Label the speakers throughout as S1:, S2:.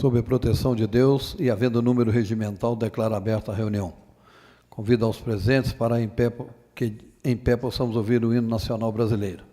S1: sob a proteção de Deus e, havendo número regimental, declaro aberta a reunião. Convido aos presentes para que em pé possamos ouvir o hino nacional brasileiro.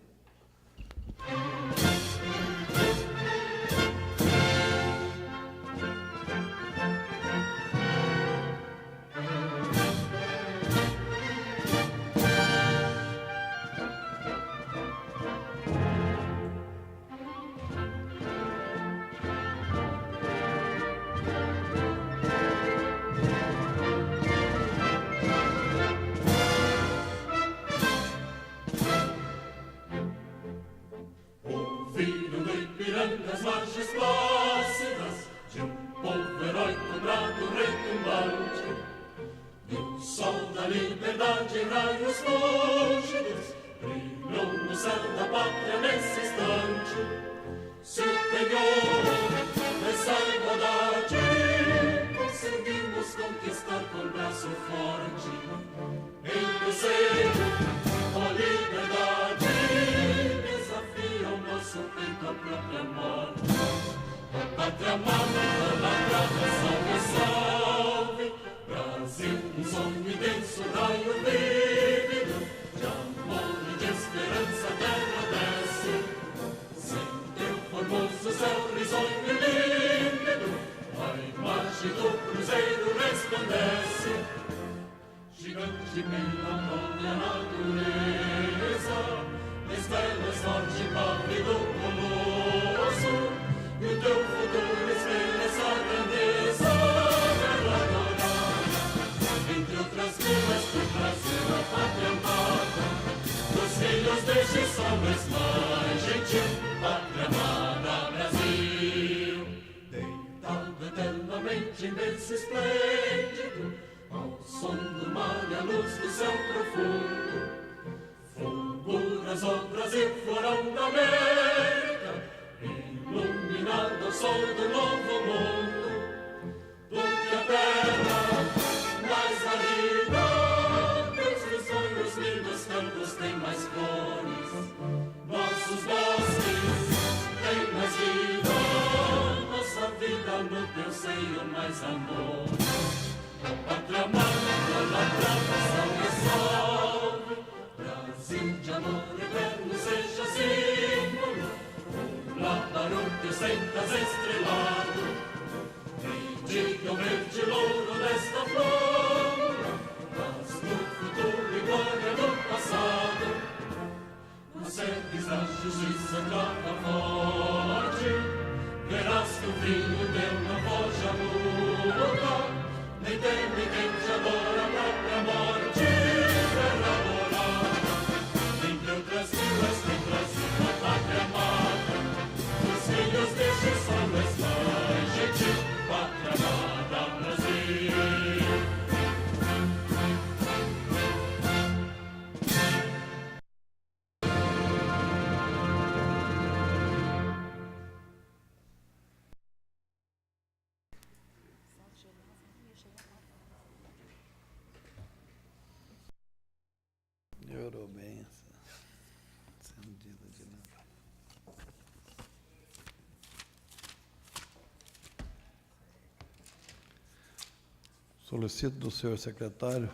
S1: Solicito do senhor secretário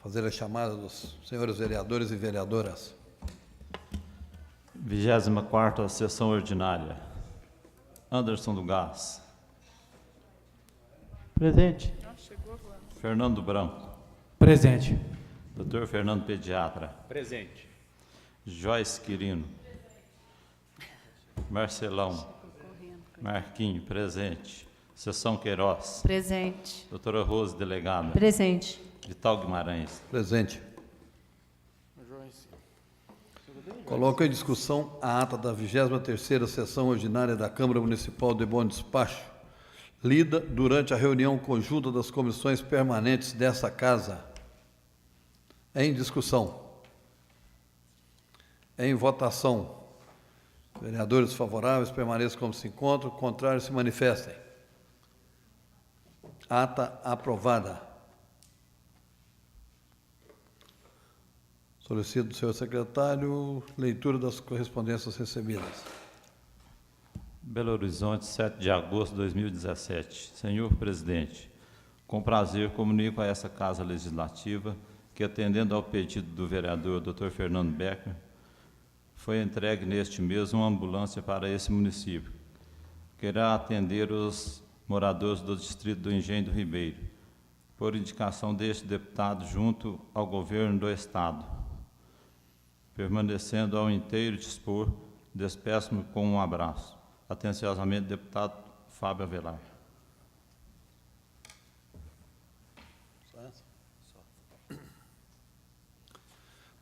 S1: fazer a chamada dos senhores vereadores e vereadoras.
S2: 24ª sessão ordinária. Anderson do Gás.
S3: Presente.
S2: Fernando Branco.
S3: Presente.
S2: Dr. Fernando Pediatra.
S4: Presente.
S2: Joyce Quirino. Marcelão. Marquinho, presente. Sessão Queiroz.
S5: Presente.
S2: Doutora Rose, delegada.
S5: Presente.
S2: Vital Guimarães.
S1: Presente. Coloco em discussão a ata da 23ª sessão ordinária da Câmara Municipal de Bom Despacho, lida durante a reunião conjunta das comissões permanentes dessa Casa. Em discussão. Em votação. Vereadores favoráveis permaneçam como se encontram, contrários se manifestem. Ata aprovada. Solicito do senhor secretário leitura das correspondências recebidas.
S2: Belo Horizonte, 7 de agosto de 2017. Senhor presidente, com prazer comunico a essa Casa Legislativa que, atendendo ao pedido do vereador Dr. Fernando Becker, foi entregue neste mês uma ambulância para esse município, que irá atender os moradores do distrito do Engenho do Ribeiro, por indicação deste deputado junto ao governo do Estado. Permanecendo ao inteiro dispor, despeço-me com um abraço. Atenciosamente, deputado Fábio Avelar.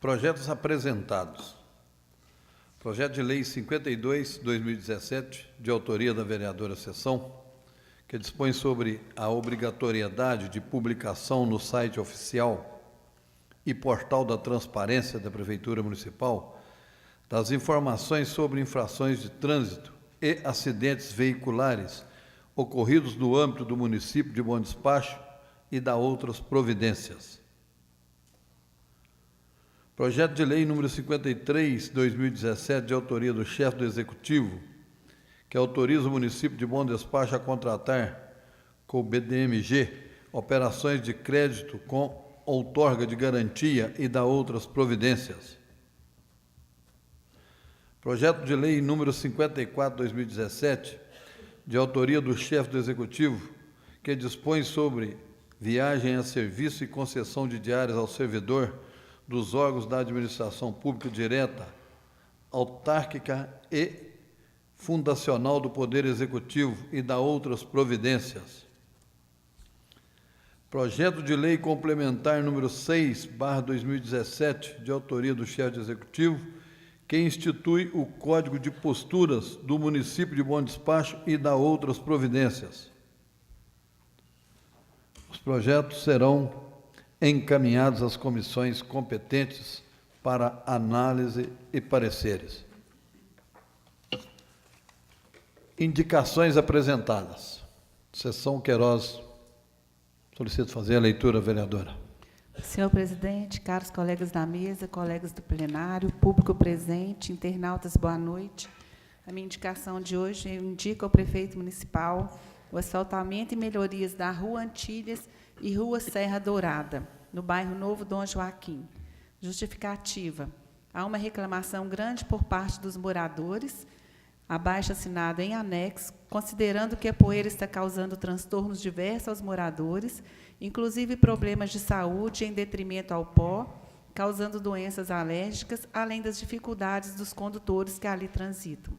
S1: Projetos apresentados. Projeto de Lei 52/2017, de autoria da vereadora Seção, que dispõe sobre a obrigatoriedade de publicação no site oficial e portal da transparência da Prefeitura Municipal das informações sobre infrações de trânsito e acidentes veiculares ocorridos no âmbito do município de Bom Despacho e da outras providências. Projeto de Lei número 53/2017, de autoria do chefe do Executivo, que autoriza o município de Bom Despacho a contratar com o BDMG operações de crédito com outorga de garantia e da outras providências. Projeto de Lei número 54/2017, de autoria do chefe do Executivo, que dispõe sobre viagem a serviço e concessão de diárias ao servidor dos órgãos da administração pública direta, autárquica e fundacional do Poder Executivo e da outras providências. Projeto de Lei Complementar número 6/2017, de autoria do chefe do Executivo, que institui o Código de Posturas do município de Bom Despacho e da outras providências. Os projetos serão encaminhados às comissões competentes para análise e pareceres. Indicações apresentadas. Seção Queiroz, solicito fazer a leitura, vereadora.
S3: Senhor presidente, caros colegas da mesa, colegas do plenário, público presente, internautas, boa noite. A minha indicação de hoje indica ao prefeito municipal o asfaltamento e melhorias da Rua Antilhas e Rua Serra Dourada, no bairro Novo Dom Joaquim. Justificativa: há uma reclamação grande por parte dos moradores, abaixo-assinado em anexo, considerando que a poeira está causando transtornos diversos aos moradores, inclusive problemas de saúde em detrimento ao pó, causando doenças alérgicas, além das dificuldades dos condutores que ali transitam.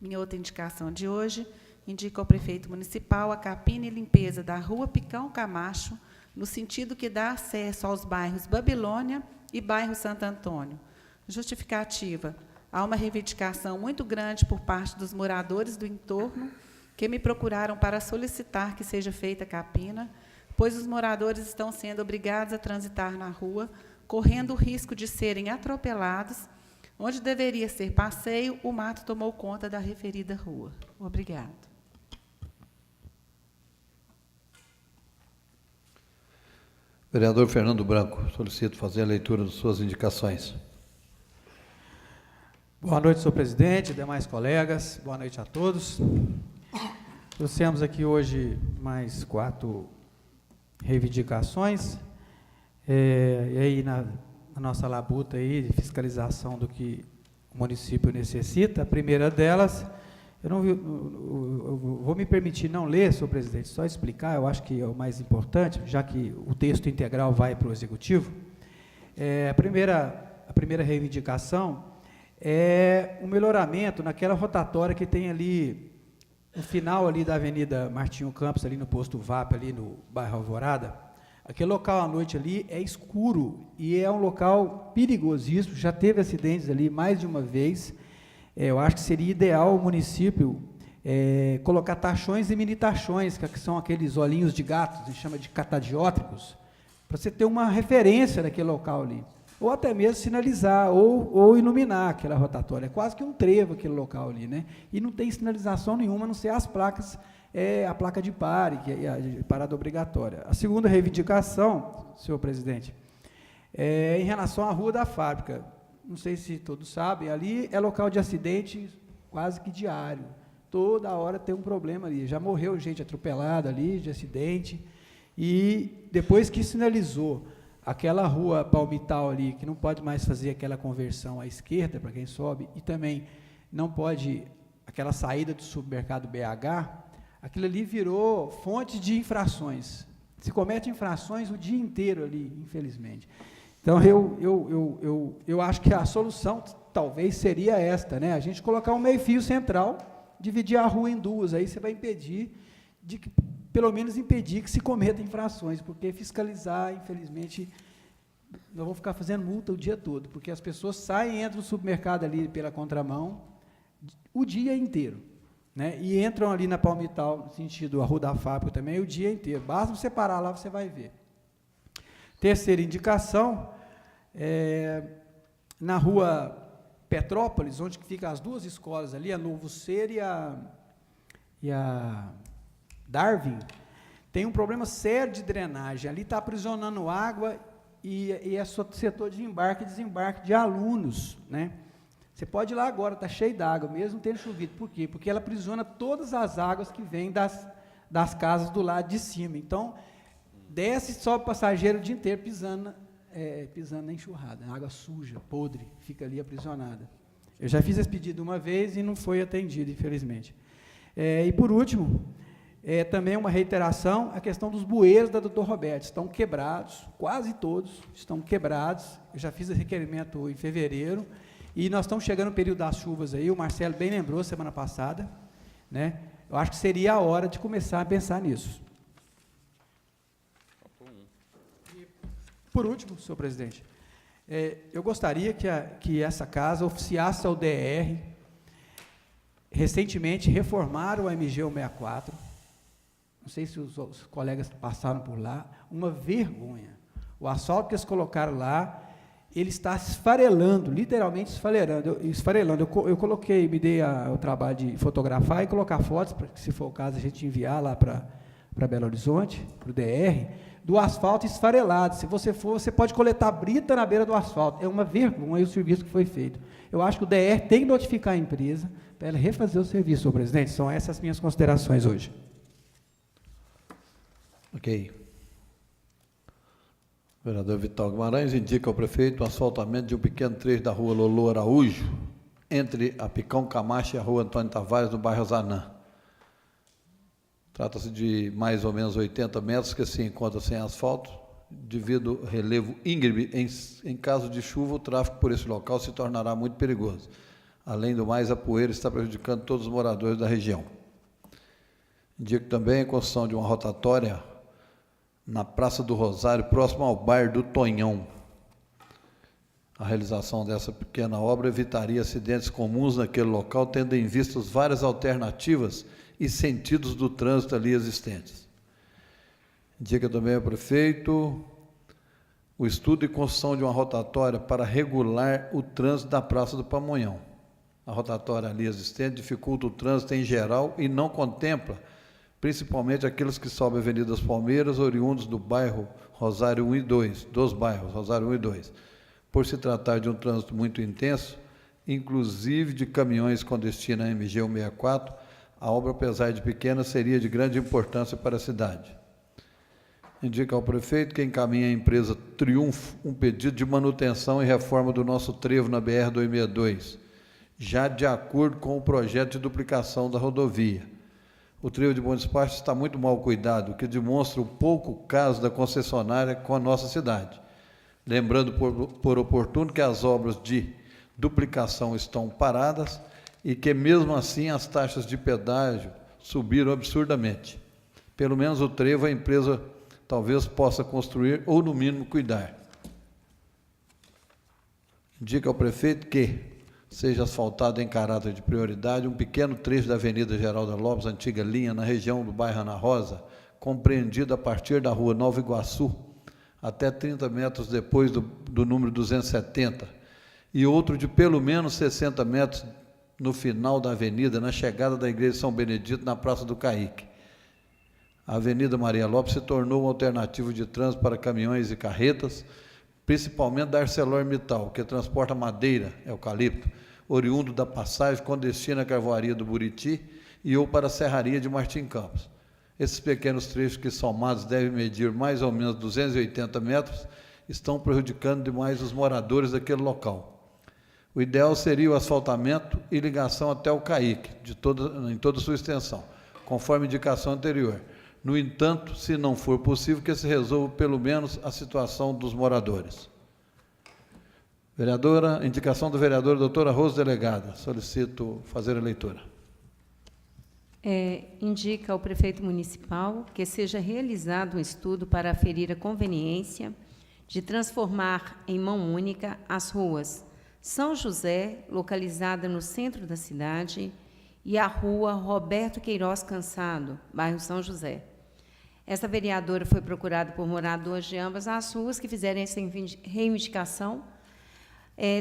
S3: Minha outra indicação de hoje indica ao prefeito municipal a capina e limpeza da Rua Picão Camacho, no sentido que dá acesso aos bairros Babilônia e bairro Santo Antônio. Justificativa: há uma reivindicação muito grande por parte dos moradores do entorno que me procuraram para solicitar que seja feita a capina, pois os moradores estão sendo obrigados a transitar na rua, correndo o risco de serem atropelados. Onde deveria ser passeio, o mato tomou conta da referida rua. Obrigado.
S1: Vereador Fernando Branco, solicito fazer a leitura de suas indicações.
S4: Boa noite, senhor presidente, demais colegas, boa noite a todos. Trouxemos aqui hoje mais 4 reivindicações, e aí na nossa labuta aí de fiscalização do que o município necessita. A primeira delas, eu vou me permitir não ler, senhor presidente, só explicar, eu acho que é o mais importante, já que o texto integral vai para o Executivo. A primeira reivindicação é um melhoramento naquela rotatória que tem ali, no final ali da Avenida Martinho Campos, ali no posto VAP, ali no bairro Alvorada. Aquele local à noite ali é escuro e é um local perigosíssimo, já teve acidentes ali mais de uma vez. Eu acho que seria ideal o município colocar tachões e mini-tachões, que são aqueles olhinhos de gato, se chama de catadiótricos, para você ter uma referência naquele local ali. Ou até mesmo sinalizar, ou iluminar aquela rotatória. É quase que um trevo aquele local ali, né? E não tem sinalização nenhuma, a não ser as placas, a placa de pare, que é a parada obrigatória. A segunda reivindicação, senhor presidente, em relação à Rua da Fábrica. Não sei se todos sabem, ali é local de acidente quase que diário. Toda hora tem um problema ali. Já morreu gente atropelada ali, de acidente. E depois que sinalizou aquela rua Palmital ali, que não pode mais fazer aquela conversão à esquerda, para quem sobe, e também não pode, aquela saída do supermercado BH, aquilo ali virou fonte de infrações. Se comete infrações o dia inteiro ali, infelizmente. Então, eu acho que a solução talvez seria esta, né? A gente colocar um meio-fio central, dividir a rua em duas, aí você vai impedir, pelo menos impedir que se cometa infrações, porque fiscalizar, infelizmente, nós vamos ficar fazendo multa o dia todo, porque as pessoas saem e entram no supermercado ali pela contramão o dia inteiro, né? E entram ali na Palmital, no sentido a Rua da Fábrica também, o dia inteiro. Basta você parar lá, você vai ver. Terceira indicação, na Rua Petrópolis, onde ficam as duas escolas ali, a Novo Ser e a Darwin, tem um problema sério de drenagem. Ali está aprisionando água e é setor de embarque e desembarque de alunos, né? Você pode ir lá agora, está cheio d'água, mesmo tendo chovido. Por quê? Porque ela aprisiona todas as águas que vêm das casas do lado de cima. Então, desce e sobe passageiro o dia inteiro pisando na enxurrada, água suja, podre, fica ali aprisionada. Eu já fiz esse pedido uma vez e não foi atendido, infelizmente. E, por último, também uma reiteração, a questão dos bueiros da Dr. Roberto, estão quebrados, quase todos estão quebrados. Eu já fiz esse requerimento em fevereiro, e nós estamos chegando no período das chuvas aí, o Marcelo bem lembrou semana passada, né? Eu acho que seria a hora de começar a pensar nisso. E, por último, senhor presidente, eu gostaria que essa casa oficiasse ao DR. Recentemente reformaram o MG 164, não sei se os colegas passaram por lá, uma vergonha. O asfalto que eles colocaram lá, ele está esfarelando, literalmente esfarelando. Eu coloquei, me dei o trabalho de fotografar e colocar fotos, para que, se for o caso, a gente enviar lá para Belo Horizonte, para o DR, do asfalto esfarelado. Se você for, você pode coletar brita na beira do asfalto. É uma vergonha o serviço que foi feito. Eu acho que o DR tem que notificar a empresa para ela refazer o serviço, senhor presidente. São essas as minhas considerações hoje.
S1: Ok. O vereador Vital Guimarães indica ao prefeito o asfaltamento de um pequeno trecho da rua Lolo Araújo, entre a Picão Camacho e a rua Antônio Tavares, no bairro Zanã. Trata-se de mais ou menos 80 metros que se encontra sem asfalto, devido ao relevo íngreme. Em caso de chuva, o tráfego por esse local se tornará muito perigoso. Além do mais, a poeira está prejudicando todos os moradores da região. Indico também a construção de uma rotatória na Praça do Rosário, próximo ao bar do Tonhão. A realização dessa pequena obra evitaria acidentes comuns naquele local, tendo em vista várias alternativas e sentidos do trânsito ali existentes. Indica também ao prefeito o estudo e construção de uma rotatória para regular o trânsito da Praça do Pamonhão. A rotatória ali existente dificulta o trânsito em geral e não contempla principalmente aqueles que sobem a Avenida das Palmeiras, oriundos do bairro Rosário 1 e 2, dos bairros Rosário 1 e 2. Por se tratar de um trânsito muito intenso, inclusive de caminhões com destino a MG 164, a obra, apesar de pequena, seria de grande importância para a cidade. Indica ao prefeito que encaminha à empresa Triunfo um pedido de manutenção e reforma do nosso trevo na BR-262, já de acordo com o projeto de duplicação da rodovia. O trevo de Bom Despacho está muito mal cuidado, o que demonstra o pouco caso da concessionária com a nossa cidade. Lembrando por oportuno que as obras de duplicação estão paradas e que, mesmo assim, as taxas de pedágio subiram absurdamente. Pelo menos o trevo a empresa talvez possa construir ou, no mínimo, cuidar. Indica ao prefeito que seja asfaltado em caráter de prioridade um pequeno trecho da Avenida Geraldo Lopes, antiga linha, na região do bairro Ana Rosa, compreendido a partir da rua Nova Iguaçu, até 30 metros depois do número 270, e outro de pelo menos 60 metros no final da avenida, na chegada da Igreja de São Benedito, na Praça do Caíque. A Avenida Maria Lopes se tornou uma alternativa de trânsito para caminhões e carretas, principalmente da ArcelorMittal, que transporta madeira, eucalipto, oriundo da passagem com destino à Carvoaria do Buriti e ou para a Serraria de Martim Campos. Esses pequenos trechos, que somados devem medir mais ou menos 280 metros, estão prejudicando demais os moradores daquele local. O ideal seria o asfaltamento e ligação até o CAIC, em toda a sua extensão, conforme indicação anterior. No entanto, se não for possível, que se resolva pelo menos a situação dos moradores. Vereadora, indicação do vereador doutora Rose Delegada. Solicito fazer a leitura.
S5: Indica ao prefeito municipal que seja realizado um estudo para aferir a conveniência de transformar em mão única as ruas São José, localizada no centro da cidade, e a rua Roberto Queiroz Cansado, bairro São José. Esta vereadora foi procurada por moradores de ambas as ruas que fizeram essa reivindicação.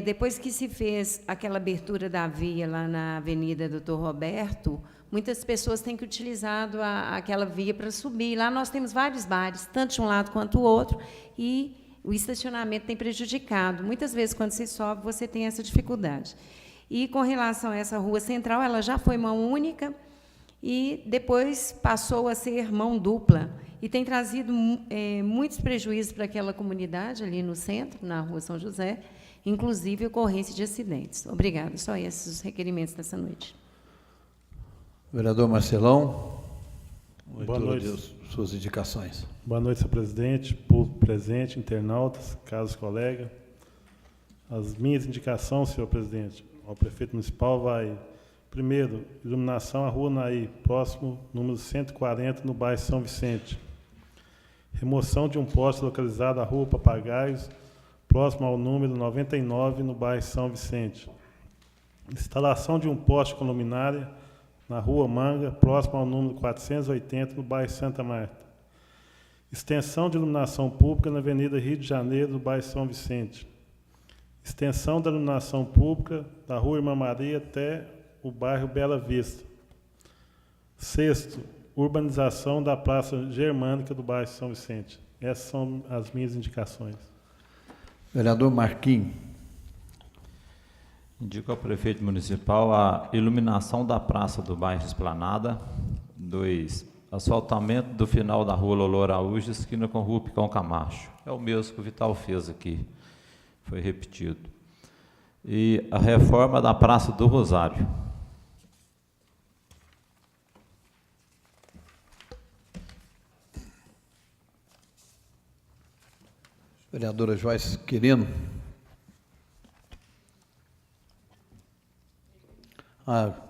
S5: Depois que se fez aquela abertura da via lá na Avenida Doutor Roberto, muitas pessoas têm que utilizado aquela via para subir. Lá nós temos vários bares, tanto de um lado quanto do outro, e o estacionamento tem prejudicado. Muitas vezes, quando se sobe, você tem essa dificuldade. E, com relação a essa rua central, ela já foi mão única e depois passou a ser mão dupla. E tem trazido muitos prejuízos para aquela comunidade ali no centro, na rua São José, inclusive ocorrência de acidentes. Obrigada. Só esses os requerimentos dessa noite.
S1: Vereador Marcelão,
S6: boa noite.
S1: Suas indicações.
S6: Boa noite, senhor presidente, público presente, internautas, caros colegas. As minhas indicações, senhor presidente, ao prefeito municipal vai, primeiro, iluminação à Rua Naí, próximo, número 140, no bairro São Vicente. Remoção de um poste localizado à Rua Papagaios, próximo ao número 99, no bairro São Vicente. Instalação de um poste com luminária na Rua Manga, próximo ao número 480, no bairro Santa Marta. Extensão de iluminação pública na Avenida Rio de Janeiro, no bairro São Vicente. Extensão da iluminação pública da Rua Irmã Maria até o bairro Bela Vista. Sexto, urbanização da Praça Germânica do bairro São Vicente. Essas são as minhas indicações.
S1: Vereador Marquinhos.
S2: Indico ao prefeito municipal a iluminação da praça do bairro Esplanada. 2. Asfaltamento do final da rua Lolo Araújo, esquina com Rua Picão Camacho. É o mesmo que o Vital fez aqui. Foi repetido. E a reforma da Praça do Rosário.
S1: Vereadora Joyce Quirino.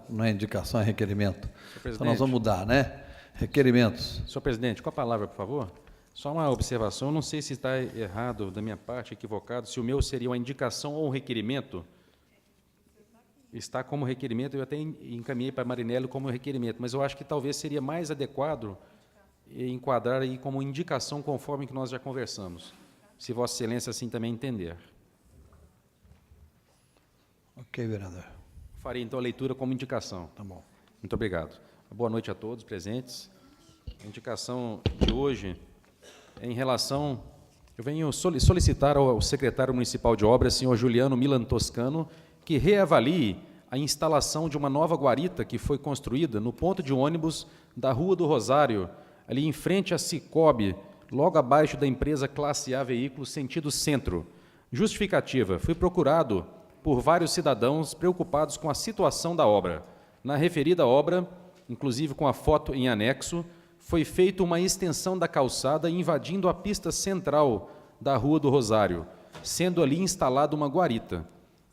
S1: Não é indicação, é requerimento. Então nós vamos mudar, né? Requerimentos.
S7: Senhor presidente, com a palavra, por favor. Só uma observação, não sei se está errado da minha parte, equivocado, se o meu seria uma indicação ou um requerimento. Está como requerimento, eu até encaminhei para a Marinelli como requerimento, mas eu acho que talvez seria mais adequado enquadrar aí como indicação conforme que nós já conversamos, se Vossa Excelência assim também entender.
S1: Ok, vereador.
S7: Farei, então, a leitura como indicação.
S1: Tá bom.
S7: Muito obrigado. Boa noite a todos presentes. A indicação de hoje é em relação... Eu venho solicitar ao secretário municipal de obras, senhor Juliano Milan Toscano, que reavalie a instalação de uma nova guarita que foi construída no ponto de ônibus da Rua do Rosário, ali em frente à Cicobi, logo abaixo da empresa Classe A Veículos, sentido centro. Justificativa: fui procurado por vários cidadãos preocupados com a situação da obra. Na referida obra, inclusive com a foto em anexo, foi feita uma extensão da calçada invadindo a pista central da Rua do Rosário, sendo ali instalada uma guarita.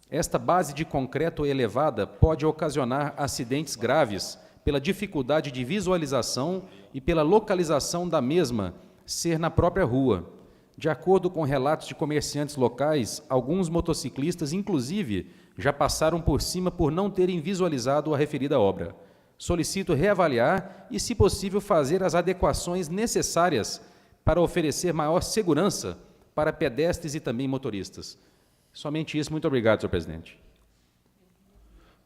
S7: Esta base de concreto elevada pode ocasionar acidentes graves pela dificuldade de visualização e pela localização da mesma ser na própria rua. De acordo com relatos de comerciantes locais, alguns motociclistas, inclusive, já passaram por cima por não terem visualizado a referida obra. Solicito reavaliar e, se possível, fazer as adequações necessárias para oferecer maior segurança para pedestres e também motoristas. Somente isso. Muito obrigado, senhor presidente.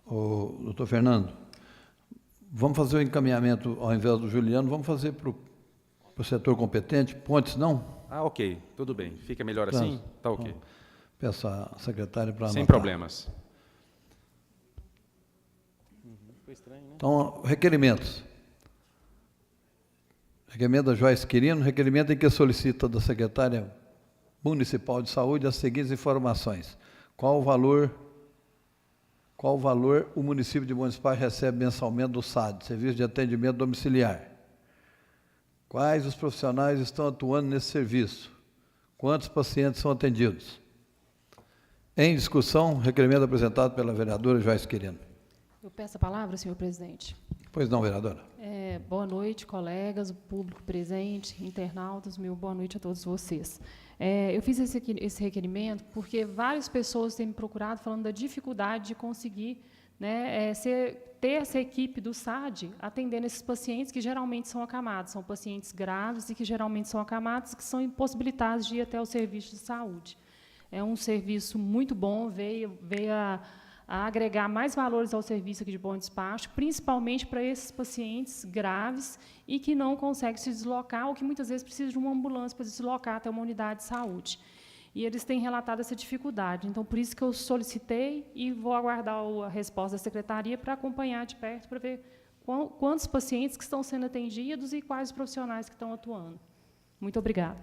S1: Doutor Fernando, vamos fazer o encaminhamento, ao invés do Juliano, vamos fazer para o setor competente, Pontes, não?
S7: Ok, tudo bem. Fica melhor assim? Tá ok.
S1: Então, peço à secretária para anotar.
S7: Sem problemas. Foi estranho, né?
S1: Então, requerimentos. Requerimento da Joyce Quirino, requerimento em que solicita da secretária municipal de saúde as seguintes informações. Qual o valor o município de Bom Despacho recebe mensalmente do SAD, Serviço de Atendimento Domiciliar? Quais os profissionais estão atuando nesse serviço? Quantos pacientes são atendidos? Em discussão, requerimento apresentado pela vereadora Joyce Quirino.
S8: Eu peço a palavra, senhor presidente.
S1: Pois não, vereadora.
S8: Boa noite, colegas, o público presente, internautas, boa noite a todos vocês. Eu fiz esse requerimento porque várias pessoas têm me procurado falando da dificuldade de conseguir, né, ter essa equipe do SAD atendendo esses pacientes que geralmente são acamados, são pacientes graves e que geralmente são acamados, que são impossibilitados de ir até o serviço de saúde. É um serviço muito bom, veio a agregar mais valores ao serviço aqui de Bom Despacho, principalmente para esses pacientes graves e que não conseguem se deslocar ou que muitas vezes precisam de uma ambulância para se deslocar até uma unidade de saúde. E eles têm relatado essa dificuldade. Então, por isso que eu solicitei e vou aguardar a resposta da secretaria para acompanhar de perto, para ver quantos pacientes que estão sendo atendidos e quais os profissionais que estão atuando. Muito obrigada.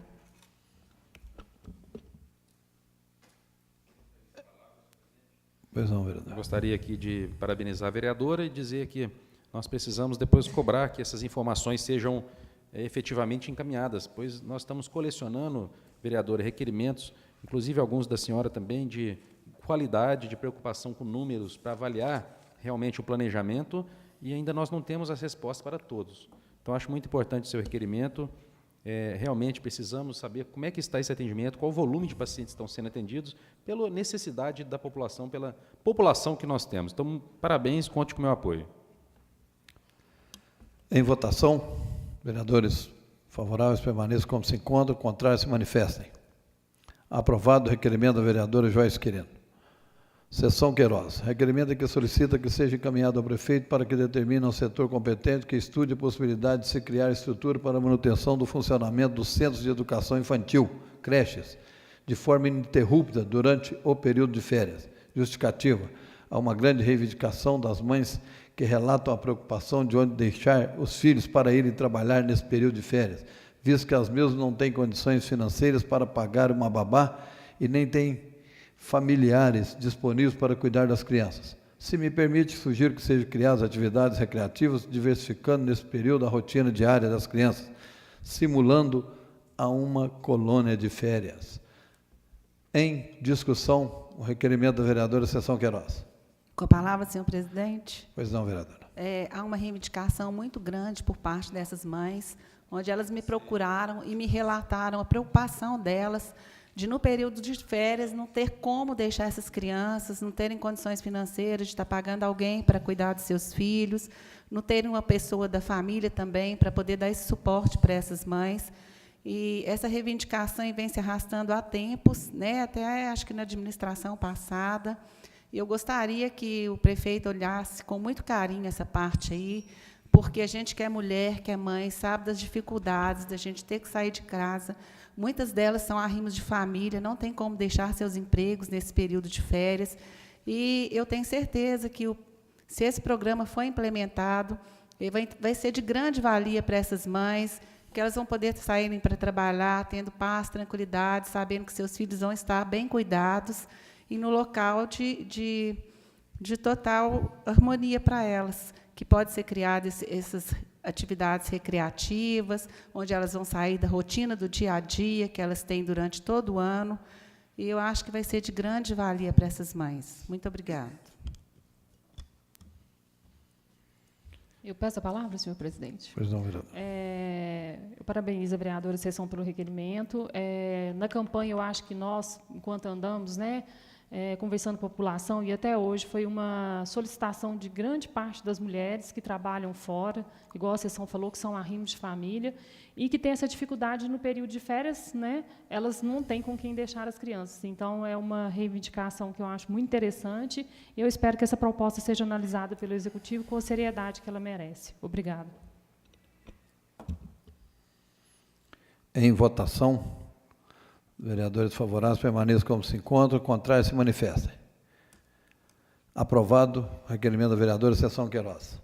S1: Pois não, vereador.
S7: Gostaria aqui de parabenizar a vereadora e dizer que nós precisamos depois cobrar que essas informações sejam efetivamente encaminhadas, pois nós estamos colecionando, vereadora, requerimentos, inclusive alguns da senhora também, de qualidade, de preocupação com números, para avaliar realmente o planejamento, e ainda nós não temos as respostas para todos. Então, acho muito importante o seu requerimento. Realmente precisamos saber como é que está esse atendimento, qual o volume de pacientes estão sendo atendidos, pela necessidade da população, pela população que nós temos. Então, parabéns, conte com o meu apoio.
S1: Em votação, vereadores favoráveis permaneçam como se encontram, contrários se manifestem. Aprovado o requerimento da vereadora Joyce Quirino. Seção Queiroz. Requerimento que solicita que seja encaminhado ao prefeito para que determine ao setor competente que estude a possibilidade de se criar estrutura para a manutenção do funcionamento dos centros de educação infantil, creches, de forma ininterrupta durante o período de férias. Justificativa. Há uma grande reivindicação das mães que relatam a preocupação de onde deixar os filhos para irem trabalhar nesse período de férias, visto que as mesmas não têm condições financeiras para pagar uma babá e nem têm familiares disponíveis para cuidar das crianças. Se me permite, sugiro que sejam criadas atividades recreativas, diversificando nesse período a rotina diária das crianças, simulando a uma colônia de férias. Em discussão, o requerimento da vereadora Seção Queiroz.
S3: Com a palavra, senhor presidente.
S1: Pois não, vereadora.
S3: Há uma reivindicação muito grande por parte dessas mães, onde elas me procuraram e me relataram a preocupação delas de, no período de férias, não ter como deixar essas crianças, não terem condições financeiras de estar pagando alguém para cuidar dos seus filhos, não terem uma pessoa da família também para poder dar esse suporte para essas mães. E essa reivindicação vem se arrastando há tempos, né, até acho que na administração passada. E eu gostaria que o prefeito olhasse com muito carinho essa parte aí, porque a gente que é mulher, que é mãe, sabe das dificuldades da gente ter que sair de casa. Muitas delas são arrimos de família, não tem como deixar seus empregos nesse período de férias. E eu tenho certeza que, se esse programa for implementado, ele vai ser de grande valia para essas mães, que elas vão poder saírem para trabalhar, tendo paz, tranquilidade, sabendo que seus filhos vão estar bem cuidados e no local de total harmonia para elas, que pode ser criadas essas atividades recreativas, onde elas vão sair da rotina do dia a dia que elas têm durante todo o ano, e eu acho que vai ser de grande valia para essas mães. Muito obrigada.
S8: Eu peço a palavra, senhor presidente.
S1: Pois não, vereador.
S8: Eu parabenizo a vereadora Seção pelo requerimento. Na campanha, eu acho que nós, enquanto andamos, né, conversando com a população, e até hoje foi uma solicitação de grande parte das mulheres que trabalham fora, igual a Seção falou, que são arrimos de família, e que têm essa dificuldade no período de férias, né, elas não têm com quem deixar as crianças. Então, é uma reivindicação que eu acho muito interessante, e eu espero que essa proposta seja analisada pelo Executivo com a seriedade que ela merece. Obrigada.
S1: Em votação, vereadores favoráveis permaneçam como se encontram, contrários se manifestem. Aprovado. Requerimento da vereadora Seção Queiroz.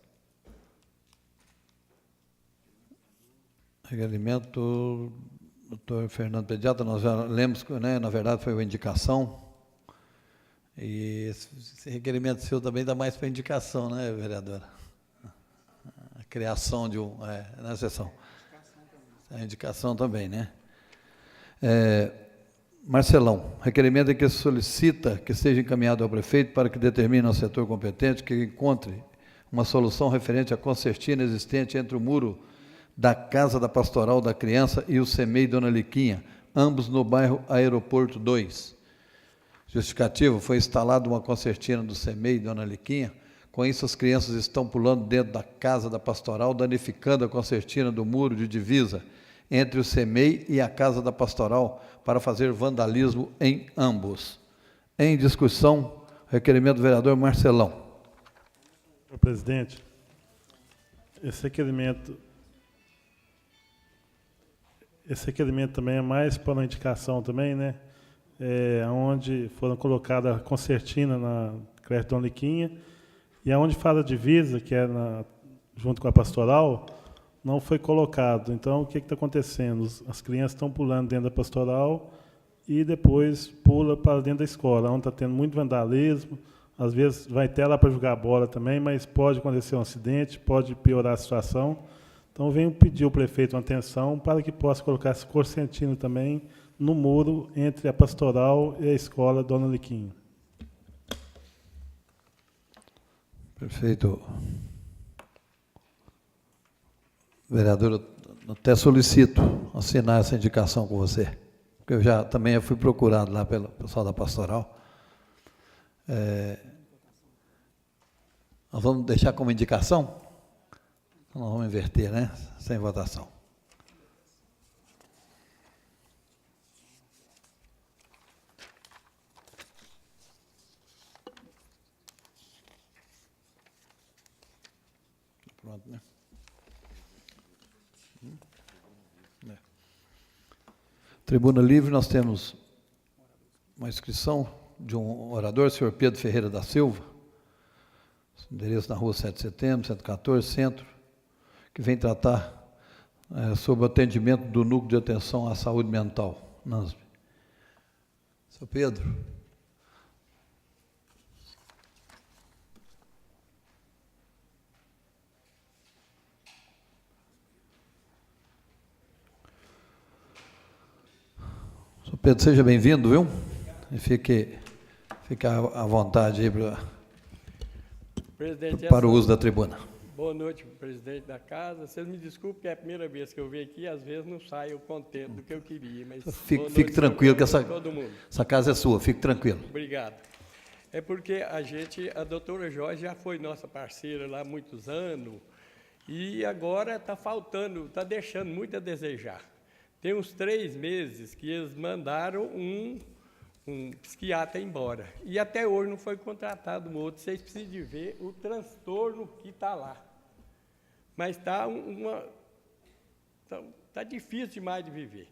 S1: Requerimento do doutor Fernando Pediatra, nós já lemos, né, na verdade foi uma indicação, e esse requerimento seu também dá mais para indicação, né, vereadora? A criação de na sessão. A indicação também, né? Marcelão, requerimento em que se solicita que seja encaminhado ao prefeito para que determine ao setor competente que encontre uma solução referente à concertina existente entre o muro da Casa da Pastoral da Criança e o CEMEI Dona Liquinha, ambos no bairro Aeroporto 2. Justificativo, foi instalada uma concertina do CEMEI Dona Liquinha, com isso as crianças estão pulando dentro da Casa da Pastoral, danificando a concertina do muro de divisa entre o CEMEI e a Casa da Pastoral para fazer vandalismo em ambos. Em discussão, requerimento do vereador Marcelão.
S6: Senhor presidente, esse requerimento também é mais para uma indicação também, né? Onde foram colocadas a concertina na creche Dona Liquinha, e aonde fala divisa, que é junto com a pastoral, não foi colocado. Então, o que está acontecendo? As crianças estão pulando dentro da pastoral e depois pula para dentro da escola, onde está tendo muito vandalismo. Às vezes vai até lá para jogar bola também, mas pode acontecer um acidente, pode piorar a situação. Então, venho pedir ao prefeito uma atenção para que possa colocar esse concertina também no muro entre a pastoral e a escola Dona Liquinha.
S1: Perfeito. Vereador, eu até solicito assinar essa indicação com você, porque eu também fui procurado lá pelo pessoal da pastoral. Nós vamos deixar como indicação? Nós vamos inverter, né? Sem votação. Pronto, né? Tribuna Livre, nós temos uma inscrição de um orador, senhor Pedro Ferreira da Silva, endereço na rua 7 de setembro, 114, Centro, que vem tratar sobre o atendimento do Núcleo de Atenção à Saúde Mental, NASB. Senhor Pedro. Senhor Pedro, seja bem-vindo, viu? E fique à vontade aí para o uso da tribuna.
S9: Boa noite, presidente da casa. Vocês me desculpem que é a primeira vez que eu venho aqui, às vezes não saio contente do que eu queria, mas
S1: fique tranquilo que essa casa é sua, fique tranquilo.
S9: Obrigado. É porque a doutora Joyce já foi nossa parceira lá há muitos anos e agora está faltando, está deixando muito a desejar. Tem uns 3 meses que eles mandaram um psiquiatra embora. E até hoje não foi contratado um outro. Vocês precisam de ver o transtorno que está lá. Mas está tá difícil demais de viver.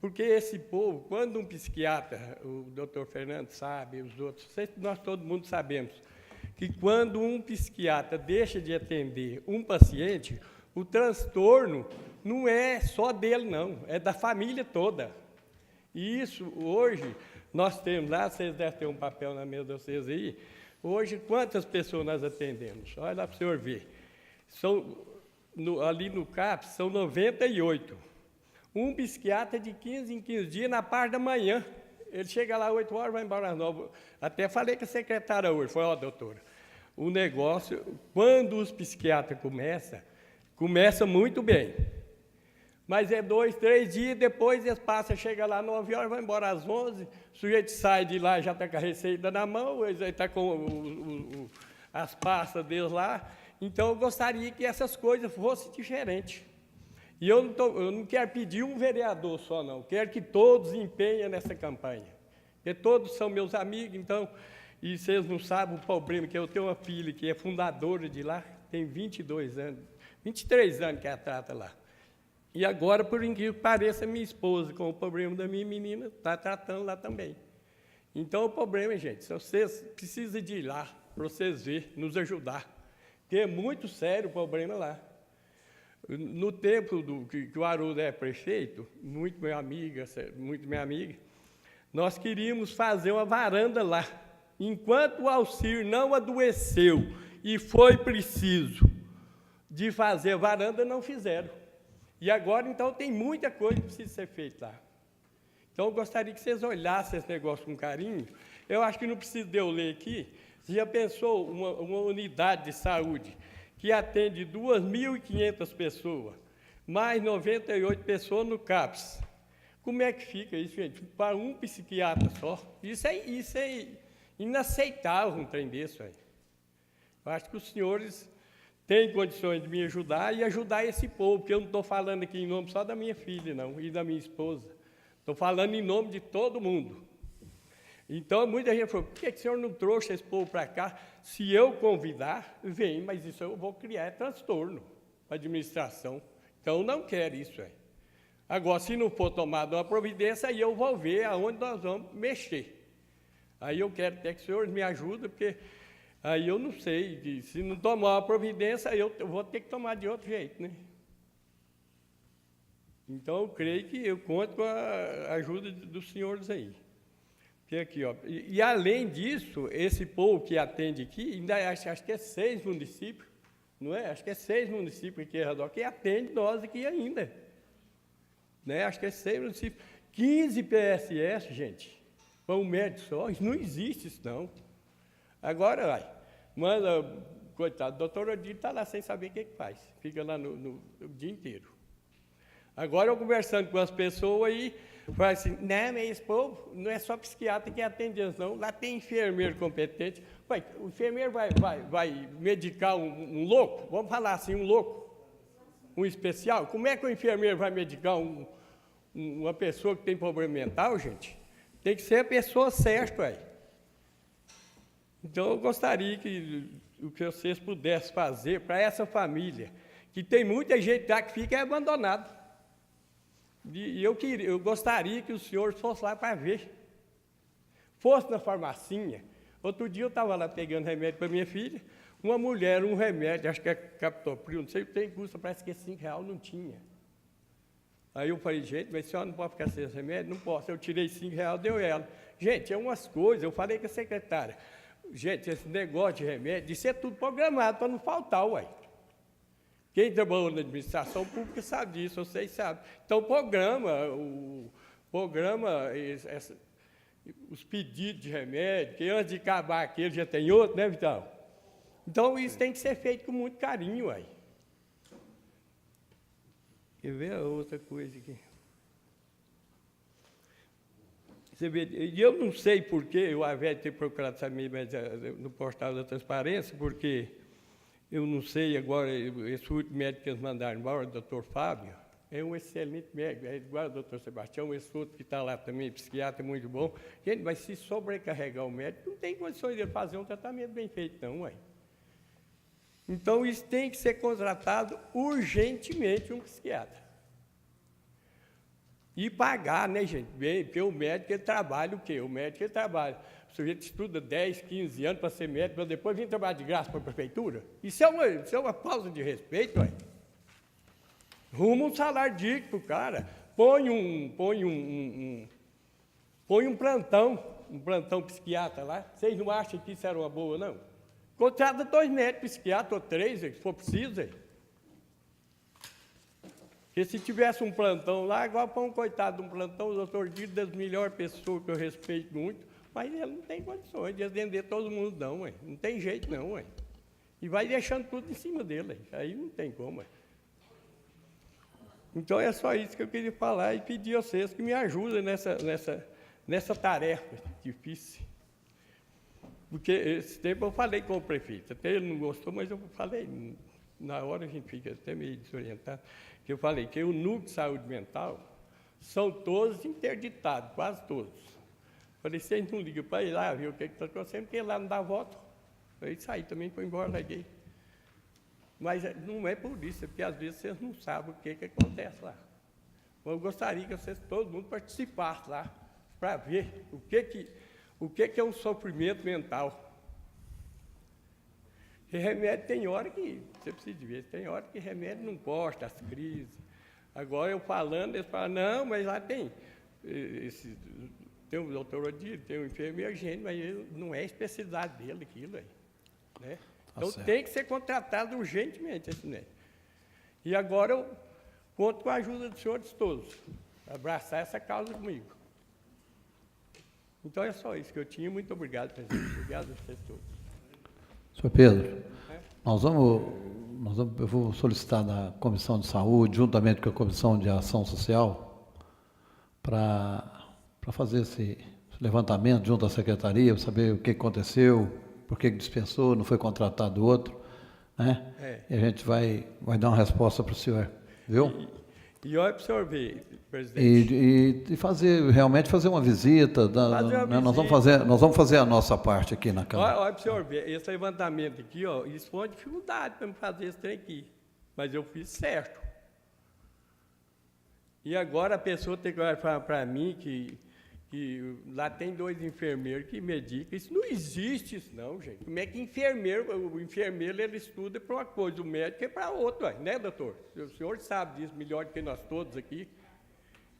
S9: Porque esse povo, quando um psiquiatra, o doutor Fernando sabe, os outros, nós todo mundo sabemos, que quando um psiquiatra deixa de atender um paciente, o transtorno não é só dele, não, é da família toda. E isso, hoje, nós temos lá, vocês devem ter um papel na mesa de vocês aí, hoje, quantas pessoas nós atendemos? Olha lá para o senhor ver. Ali no CAPS, são 98. Um psiquiatra de 15 em 15 dias, na parte da manhã. Ele chega lá às 8 horas, vai embora às 9. Até falei com a secretária hoje, foi, doutora, o negócio, quando os psiquiatras começa muito bem. Mas é 2, 3 dias, depois eles passam, chega lá às 9 horas, vai embora às 11, o sujeito sai de lá, já está com a receita na mão, ele está com as pastas deles lá. Então, eu gostaria que essas coisas fossem diferentes. E eu não quero pedir um vereador só, não. Quero que todos empenhem nessa campanha. Porque todos são meus amigos, então, e vocês não sabem o problema, que eu tenho uma filha que é fundadora de lá, tem 22 anos, 23 anos que ela trata lá. E agora, por incrível que pareça, minha esposa, com o problema da minha menina, está tratando lá também. Então, o problema, gente, se vocês precisam de ir lá, para vocês verem, nos ajudar. Porque é muito sério o problema lá. No tempo que o Haroldo é prefeito, muito minha amiga, nós queríamos fazer uma varanda lá. Enquanto o Alcir não adoeceu e foi preciso de fazer a varanda, não fizeram. E agora, então, tem muita coisa que precisa ser feita lá. Então, eu gostaria que vocês olhassem esse negócio com carinho. Eu acho que não precisa de eu ler aqui. Você já pensou uma unidade de saúde que atende 2.500 pessoas, mais 98 pessoas no CAPS? Como é que fica isso, gente? Para um psiquiatra só? Isso é inaceitável, um trem desse aí. Eu acho que os senhores têm condições de me ajudar e ajudar esse povo, porque eu não estou falando aqui em nome só da minha filha, não, e da minha esposa. Estou falando em nome de todo mundo. Então, muita gente falou, por que o senhor não trouxe esse povo para cá? Se eu convidar, vem, mas isso eu vou criar transtorno para a administração. Então, eu não quero isso aí. Agora, se não for tomada uma providência, aí eu vou ver aonde nós vamos mexer. Aí eu quero até que os senhores me ajudem, porque aí eu não sei, se não tomar uma providência, eu vou ter que tomar de outro jeito, né? Então, eu creio que eu conto com a ajuda dos senhores aí. Tem aqui, ó. E além disso, esse povo que atende aqui, ainda acho que é 6 municípios, não é? Acho que é 6 municípios aqui em redor, que atende nós aqui ainda. Né? Acho que é 6 municípios. 15 PSS, gente, para um médico só, isso não existe isso, não. Agora, vai, manda, coitado, o doutor Odílio está lá sem saber o que faz, fica lá o dia inteiro. Agora, eu conversando com as pessoas aí, fala assim, não, mas esse povo não é só psiquiatra que atende eles, não. Lá tem enfermeiro competente. Ué, o enfermeiro vai medicar um louco? Vamos falar assim, um louco? Um especial? Como é que o enfermeiro vai medicar uma pessoa que tem problema mental, gente? Tem que ser a pessoa certa, ué. Então, eu gostaria que o que vocês pudessem fazer para essa família, que tem muita gente lá que fica abandonado. E eu gostaria que o senhor fosse lá para ver. Fosse na farmacinha. Outro dia eu estava lá pegando remédio para minha filha, uma mulher, um remédio, acho que é Captopril, não sei o que tem, custa, parece que é R$5, não tinha. Aí eu falei, gente, mas a senhora não pode ficar sem esse remédio? Não posso. Eu tirei R$5, deu ela. Gente, é umas coisas, eu falei com a secretária, gente, esse negócio de remédio, isso é tudo programado para não faltar, ué. Quem trabalhou na administração pública sabe disso, vocês sabem. Então, os pedidos de remédio, que antes de acabar aquele já tem outro, né, Vital? Então, isso tem que ser feito com muito carinho, aí. Quer ver a outra coisa aqui? Você vê, e eu não sei por que eu, ao invés de ter procurado saber no portal da transparência, porque eu não sei agora, esse último médico que eles mandaram embora, o doutor Fábio, é um excelente médico, é igual ao doutor Sebastião, esse outro que está lá também, psiquiatra, muito bom. Gente, mas se sobrecarregar o médico, não tem condições de fazer um tratamento bem feito, não, ué. Então, isso tem que ser contratado urgentemente um psiquiatra. E pagar, né, gente? Bem, porque o médico, ele trabalha o quê? O médico, ele trabalha. O sujeito estuda 10, 15 anos para ser médico, para depois vir trabalhar de graça para a prefeitura. Isso é uma falta de respeito, ué. Ruma um salário digno para o cara. Põe um plantão psiquiatra lá. Vocês não acham que isso era uma boa, não? Contrata 2 médicos psiquiatras, ou 3, se for preciso, aí. Porque se tivesse um plantão lá, agora para um coitado de um plantão, o doutor Dito, das melhores pessoas que eu respeito muito, mas ele não tem condições de atender todo mundo, não, ué. Não tem jeito, não, ué. E vai deixando tudo em cima dele, ué. Aí não tem como, ué. Então, é só isso que eu queria falar e pedir a vocês que me ajudem nessa tarefa difícil. Porque esse tempo eu falei com o prefeito, até ele não gostou, mas eu falei, na hora a gente fica até meio desorientado, que eu falei que o núcleo de saúde mental são todos interditados, quase todos. Falei, vocês não ligam para ir lá, viu o que está acontecendo, porque lá não dá voto. Aí saí também, foi embora, larguei. Mas não é por isso, é porque às vezes vocês não sabem o que acontece lá. Eu gostaria que vocês, todo mundo, participasse lá, para ver o que é um sofrimento mental. E remédio tem hora que, você precisa de ver, tem hora que remédio não gosta, as crises. Agora eu falando, eles falam, não, mas lá tem tem o doutor Odílio, tem o enfermeiro, gente, mas ele, não é a especialidade dele aquilo aí. Né? Então
S1: certo.
S9: tem que ser contratado urgentemente esse médico. E agora eu conto com a ajuda dos senhores todos, para abraçar essa causa comigo. Então é só isso que eu tinha. Muito obrigado, presidente. Obrigado a vocês todos.
S1: Senhor Pedro, eu vou solicitar da Comissão de Saúde, juntamente com a Comissão de Ação Social, para fazer esse levantamento junto à Secretaria, para saber o que aconteceu, por que dispensou, não foi contratado outro, né? E a gente vai dar uma resposta para o senhor, viu?
S9: E olha para o senhor ver, presidente.
S1: E realmente fazer uma visita. Nós vamos fazer a nossa parte aqui na Câmara.
S9: Olha para o senhor ver, esse levantamento aqui, ó, isso foi uma dificuldade para me fazer esse trem aqui. Mas eu fiz certo. E agora a pessoa tem que falar para mim que lá tem 2 enfermeiros que medicam. Isso não existe, isso não, gente. Como é que o enfermeiro ele estuda para uma coisa, o médico é para outra, né, doutor? O senhor sabe disso melhor do que nós todos aqui.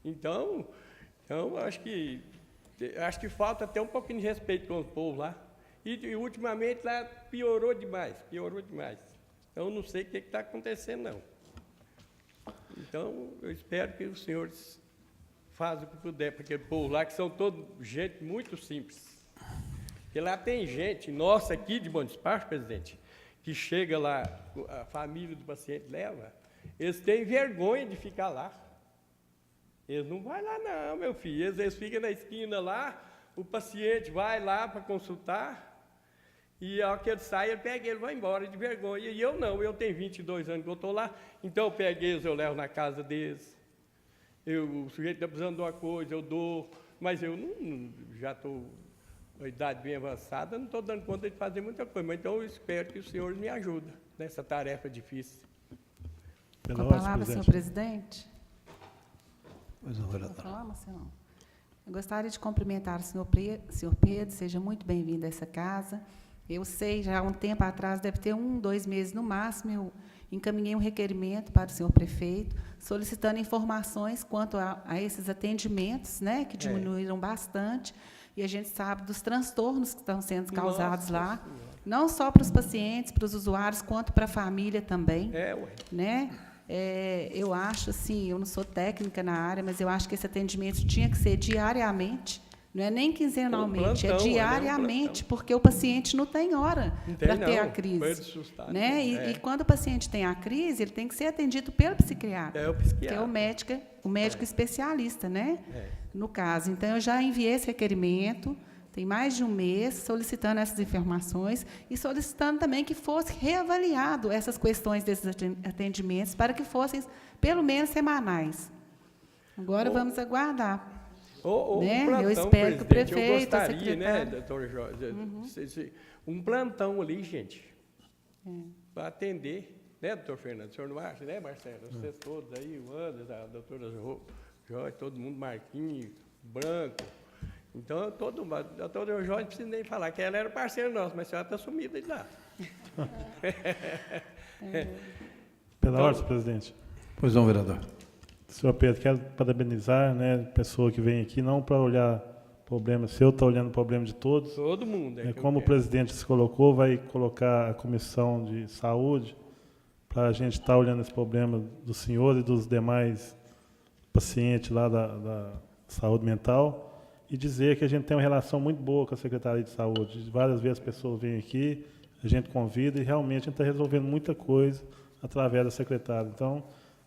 S9: Então acho que falta até um pouquinho de respeito com o povo lá. E ultimamente lá piorou demais. Então não sei o que está acontecendo, não. Então eu espero que os senhores faz o que puder, porque o povo lá, que são todos gente muito simples. Porque lá tem gente, nossa aqui de Bom Despacho, presidente, que chega lá, a família do paciente leva, eles têm vergonha de ficar lá. Eles não vão lá não, meu filho, eles ficam na esquina lá, o paciente vai lá para consultar, e ao que ele sai, ele pega ele vai embora de vergonha. E eu não, eu tenho 22 anos que eu estou lá, então eu pego eles, eu levo na casa deles. O sujeito está precisando de uma coisa, eu dou, mas eu já estou com a idade bem avançada, não estou dando conta de fazer muita coisa, mas então eu espero que o senhor me ajude nessa tarefa difícil.
S3: Com a palavra, senhor presidente.
S1: Pois não, vereador.
S3: Vou falar, Marcelo? Eu gostaria de cumprimentar o senhor Pedro, seja muito bem-vindo a essa casa. Eu sei, já há um tempo atrás, deve ter 1, 2 meses no máximo, eu encaminhei um requerimento para o senhor prefeito, solicitando informações quanto a esses atendimentos, né, que diminuíram bastante, e a gente sabe dos transtornos que estão sendo causados lá, não só para os pacientes, para os usuários, quanto para a família também. Né? Eu acho, assim, eu não sou técnica na área, mas eu acho que esse atendimento tinha que ser diariamente, não é nem quinzenalmente, é diariamente, porque o paciente não tem hora para ter a crise. Né? E quando o paciente tem a crise, ele tem que ser atendido pelo psiquiatra, que é o médico especialista, né? No caso. Então, eu já enviei esse requerimento, tem mais de um mês, solicitando essas informações e solicitando também que fosse reavaliado essas questões desses atendimentos, para que fossem, pelo menos, semanais. Agora, vamos aguardar. Né?
S9: Plantão,
S3: eu espero que o prefeito,
S9: eu gostaria, né, doutor Jorge, um plantão ali, gente, para atender, né, doutor Fernando? O senhor não acha, né, Marcelo? Vocês todos aí, o Anderson, a doutora Jorge, todo mundo, Marquinhos, Branco. Então, todo mundo, a doutora Jorge, não precisa nem falar, que ela era parceira nossa, mas a senhora está sumida de lá.
S6: Pela ordem, presidente.
S1: Pois não, vereador.
S6: Senhor Pedro, quero parabenizar, né, a pessoa que vem aqui, não para olhar problema seu, está olhando o problema de todos.
S9: Todo mundo.
S6: Como o presidente se colocou, vai colocar a Comissão de Saúde para a gente estar olhando esse problema do senhor e dos demais pacientes lá da saúde mental e dizer que a gente tem uma relação muito boa com a Secretaria de Saúde. Várias vezes as pessoas vêm aqui, a gente convida e realmente a gente está resolvendo muita coisa através da secretária. Então,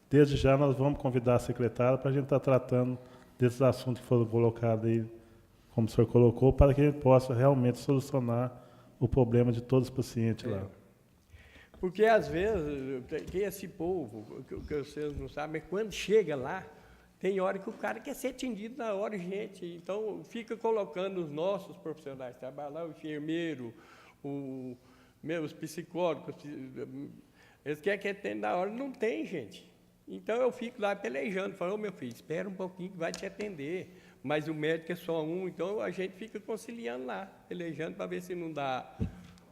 S6: desde já nós vamos convidar a secretária para a gente estar tratando desses assuntos que foram colocados aí, como o senhor colocou, para que a gente possa realmente solucionar o problema de todos os pacientes lá.
S9: Porque, às vezes, tem esse povo, que vocês não sabem, mas quando chega lá, tem hora que o cara quer ser atendido na hora, gente. Então, fica colocando os nossos profissionais, trabalham lá, o enfermeiro, os psicólogos, eles querem que atenda na hora, não tem, gente. Então, eu fico lá pelejando, falando, meu filho, espera um pouquinho que vai te atender. Mas o médico é só um, então a gente fica conciliando lá, pelejando para ver se não dá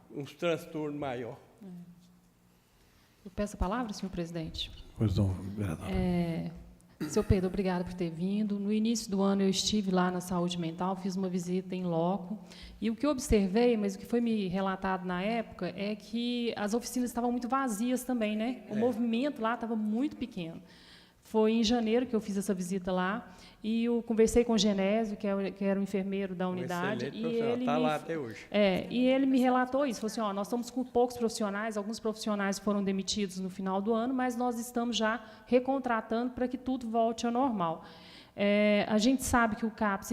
S9: uns transtornos maiores.
S8: Eu peço a palavra, senhor presidente.
S1: Pois não, vereador.
S8: Seu Pedro, obrigado por ter vindo. No início do ano, eu estive lá na saúde mental, fiz uma visita em loco, e o que eu observei, mas o que foi me relatado na época, é que as oficinas estavam muito vazias também, né? O movimento lá estava muito pequeno. Foi em janeiro que eu fiz essa visita lá, e eu conversei com o Genésio, que era o enfermeiro da unidade,
S9: excelente
S8: e
S9: profissional,
S8: ele
S9: está lá até hoje.
S8: e ele me relatou isso, falou assim, ó, nós estamos com poucos profissionais, alguns profissionais foram demitidos no final do ano, mas nós estamos já recontratando para que tudo volte ao normal. A gente sabe que o CAPS,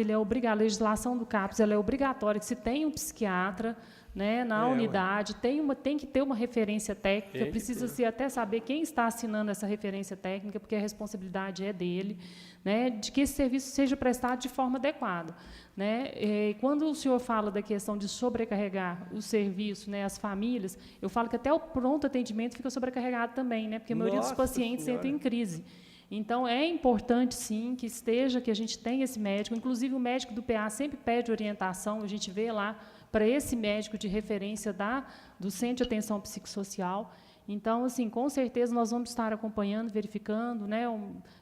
S8: a legislação do CAPS ela é obrigatória, que se tem um psiquiatra, né, na unidade, tem que ter uma referência técnica, precisa-se até saber quem está assinando essa referência técnica, porque a responsabilidade é dele, né, de que esse serviço seja prestado de forma adequada. Né? Quando o senhor fala da questão de sobrecarregar o serviço, né, as famílias, eu falo que até o pronto atendimento fica sobrecarregado também, né, porque a maioria dos pacientes entra em crise. Então, é importante, sim, que a gente tenha esse médico, inclusive o médico do PA sempre pede orientação, a gente vê lá para esse médico de referência do Centro de Atenção Psicossocial. Então, assim, com certeza, nós vamos estar acompanhando, verificando, né?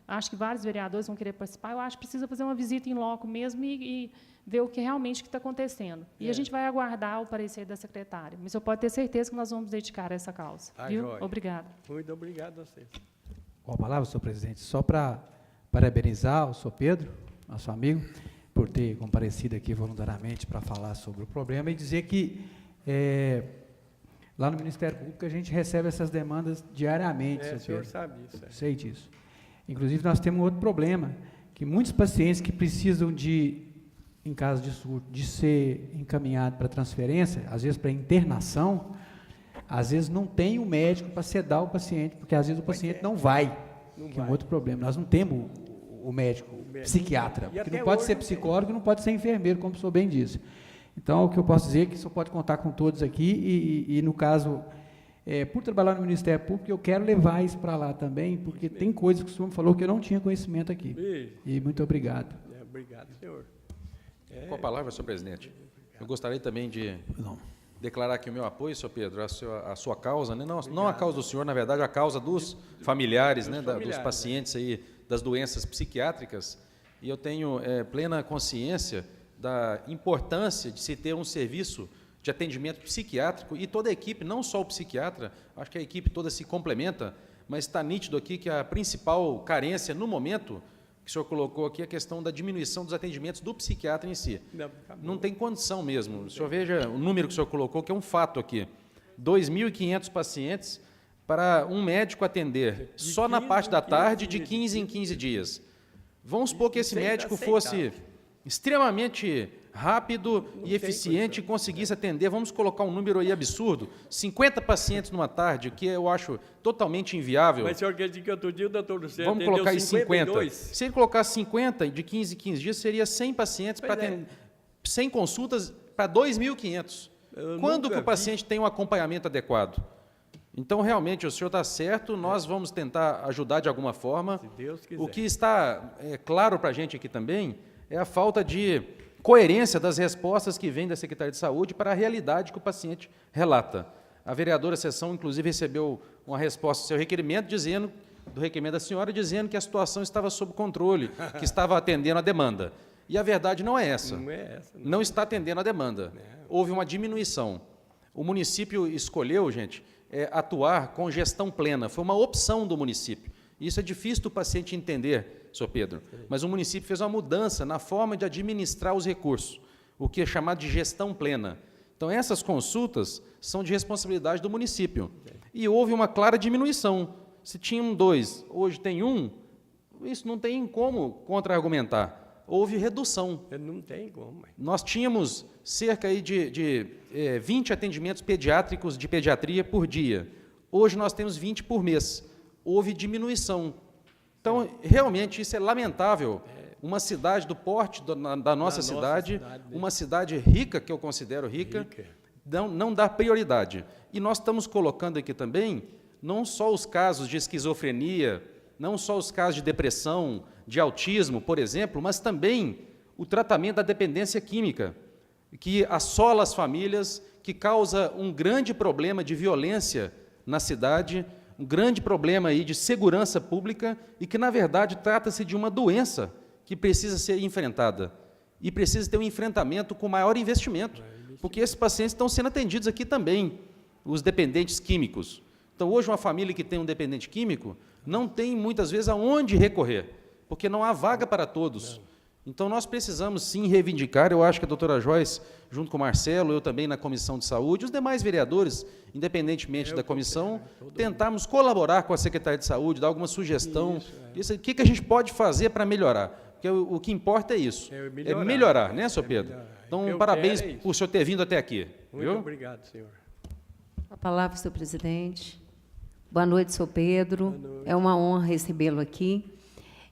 S8: Acho que vários vereadores vão querer participar, eu acho que precisa fazer uma visita em loco mesmo e ver o que realmente está acontecendo. E a gente vai aguardar o parecer da secretária, mas eu pode ter certeza que nós vamos dedicar a essa causa. Viu?
S9: Joia.
S8: Obrigada.
S9: Muito obrigado a vocês.
S4: Com a palavra, senhor presidente, só para parabenizar o senhor Pedro, nosso amigo, por ter comparecido aqui voluntariamente para falar sobre o problema e dizer que lá no Ministério Público a gente recebe essas demandas diariamente,
S9: O
S4: senhor
S9: senhor
S4: Pedro.
S9: sabe isso.
S4: Sei disso. Inclusive, nós temos um outro problema, que muitos pacientes que precisam em caso de surto, de ser encaminhado para transferência, às vezes para internação, às vezes não tem um médico para sedar o paciente, porque às vezes o paciente não vai, que é um outro problema. Nós não temos o médico psiquiatra, porque não pode ser psicólogo, não pode ser enfermeiro, como o senhor bem disse. Então, o que eu posso dizer é que o senhor pode contar com todos aqui e no caso, por trabalhar no Ministério Público, eu quero levar isso para lá também, porque tem coisas que o senhor me falou que eu não tinha conhecimento aqui. E muito obrigado.
S9: Obrigado, senhor.
S7: Com a palavra, senhor presidente. Eu gostaria também de declarar aqui o meu apoio, senhor Pedro, a sua causa, né? Não a causa do senhor, na verdade, a causa dos familiares, né? Dos pacientes aí, das doenças psiquiátricas. E eu tenho plena consciência da importância de se ter um serviço de atendimento psiquiátrico e toda a equipe, não só o psiquiatra, acho que a equipe toda se complementa, mas está nítido aqui que a principal carência no momento que o senhor colocou aqui é a questão da diminuição dos atendimentos do psiquiatra em si. Não tem condição mesmo. O senhor veja o número que o senhor colocou, que é um fato aqui. 2.500 pacientes para um médico atender só na parte da tarde, de 15 em 15 dias. Vamos supor que esse médico fosse extremamente rápido e eficiente e conseguisse atender, vamos colocar um número aí absurdo, 50 pacientes numa tarde, o que eu acho totalmente inviável.
S9: Mas o senhor quer dizer que outro dia o doutor Luciano
S7: vamos colocar aí
S9: 52?
S7: 50. Se ele colocar 50 de 15 em 15 dias, seria 100 pacientes, 100 consultas para 2.500. Quando que o paciente tem um acompanhamento adequado? Então, realmente, o senhor está certo, nós vamos tentar ajudar de alguma forma.
S9: Se Deus quiser.
S7: O que está claro para a gente aqui também é a falta de coerência das respostas que vêm da Secretaria de Saúde para a realidade que o paciente relata. A vereadora Sessão, inclusive, recebeu uma resposta ao seu requerimento, do requerimento da senhora, dizendo que a situação estava sob controle, que estava atendendo a demanda. E a verdade não é essa.
S9: Não é essa.
S7: Não está atendendo a demanda. Houve uma diminuição. O município escolheu, gente, atuar com gestão plena. Foi uma opção do município. Isso é difícil do paciente entender, senhor Pedro, mas o município fez uma mudança na forma de administrar os recursos, o que é chamado de gestão plena. Então, essas consultas são de responsabilidade do município. E houve uma clara diminuição. Se tinham 2, hoje tem 1, isso não tem como contra-argumentar. Houve redução.
S9: Não tem como.
S7: Nós tínhamos cerca aí de 20 atendimentos pediátricos de pediatria por dia. Hoje nós temos 20 por mês. Houve diminuição. Então, realmente, isso é lamentável. Uma cidade do porte da nossa cidade, uma cidade rica, que eu considero rica, não dá prioridade. E nós estamos colocando aqui também, não só os casos de esquizofrenia, não só os casos de depressão, de autismo, por exemplo, mas também o tratamento da dependência química, que assola as famílias, que causa um grande problema de violência na cidade, um grande problema aí de segurança pública e que, na verdade, trata-se de uma doença que precisa ser enfrentada e precisa ter um enfrentamento com maior investimento, porque esses pacientes estão sendo atendidos aqui também, os dependentes químicos. Então, hoje, uma família que tem um dependente químico não tem, muitas vezes, aonde recorrer, porque não há vaga para todos. Então, nós precisamos, sim, reivindicar, eu acho que a doutora Joyce, junto com o Marcelo, eu também na Comissão de Saúde, os demais vereadores, independentemente da comissão, tentarmos colaborar com a Secretaria de Saúde, dar alguma sugestão, o que a gente pode fazer para melhorar, porque o que importa é isso, é melhorar, né, senhor Pedro? Então, parabéns por o senhor ter vindo até aqui.
S9: Muito obrigado, senhor.
S5: A palavra, senhor presidente. Boa noite, senhor Pedro. É uma honra recebê-lo aqui.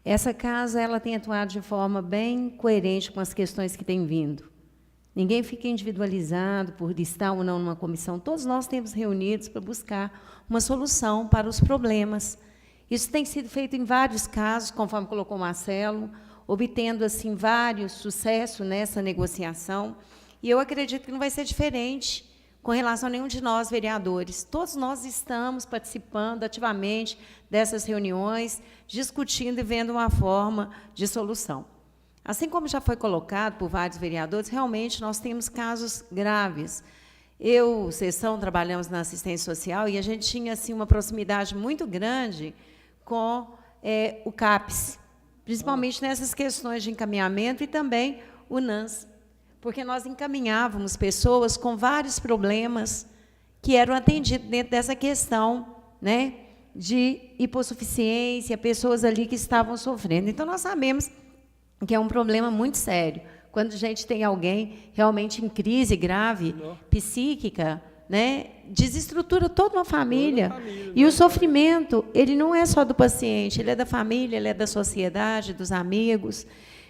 S5: Essa casa ela tem atuado de forma bem coerente com as questões que têm vindo. Ninguém fica individualizado por estar ou não numa comissão. Todos nós temos reunidos para buscar uma solução para os problemas. Isso tem sido feito em vários casos, conforme colocou o Marcelo, obtendo assim vários sucessos nessa negociação. E eu acredito que não vai ser diferente com relação a nenhum de nós, vereadores. Todos nós estamos participando ativamente dessas reuniões, discutindo e vendo uma forma de solução. Assim como já foi colocado por vários vereadores, realmente nós temos casos graves. Eu, Sessão, trabalhamos na assistência social e a gente tinha assim, uma proximidade muito grande com o CAPS, principalmente nessas questões de encaminhamento e também o NANS, porque nós encaminhávamos pessoas com vários problemas que eram atendidos dentro dessa questão, né, de hipossuficiência, pessoas ali que estavam sofrendo. Então, nós sabemos que é um problema muito sério. Quando a gente tem alguém realmente em crise grave, psíquica, né, desestrutura toda uma família. E o sofrimento, ele não é só do paciente, ele é da família, ele é da sociedade, dos amigos.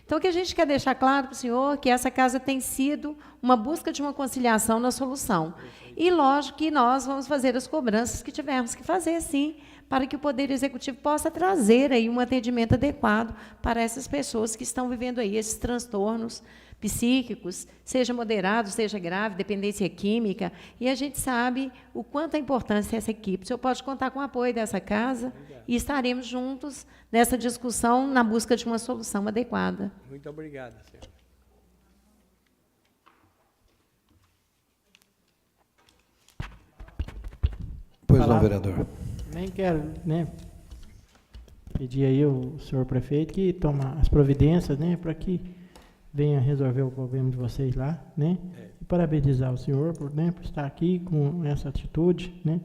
S5: Então, o que a gente quer deixar claro para o senhor é que essa casa tem sido uma busca de uma conciliação na solução. E, lógico, que nós vamos fazer as cobranças que tivermos que fazer, sim, para que o Poder Executivo possa trazer aí um atendimento adequado para essas pessoas que estão vivendo aí esses transtornos psíquicos, seja moderado, seja grave, dependência química, e a gente sabe o quanto é importante essa equipe. O senhor pode contar com o apoio dessa casa e estaremos juntos nessa discussão na busca de uma solução adequada.
S9: Muito obrigado, senhor.
S1: Pois não, vereador.
S10: Nem quero, né, pedir aí ao senhor prefeito que tome as providências, né, para que venha resolver o problema de vocês lá, né, e parabenizar o senhor por, né, por estar aqui com essa atitude, né,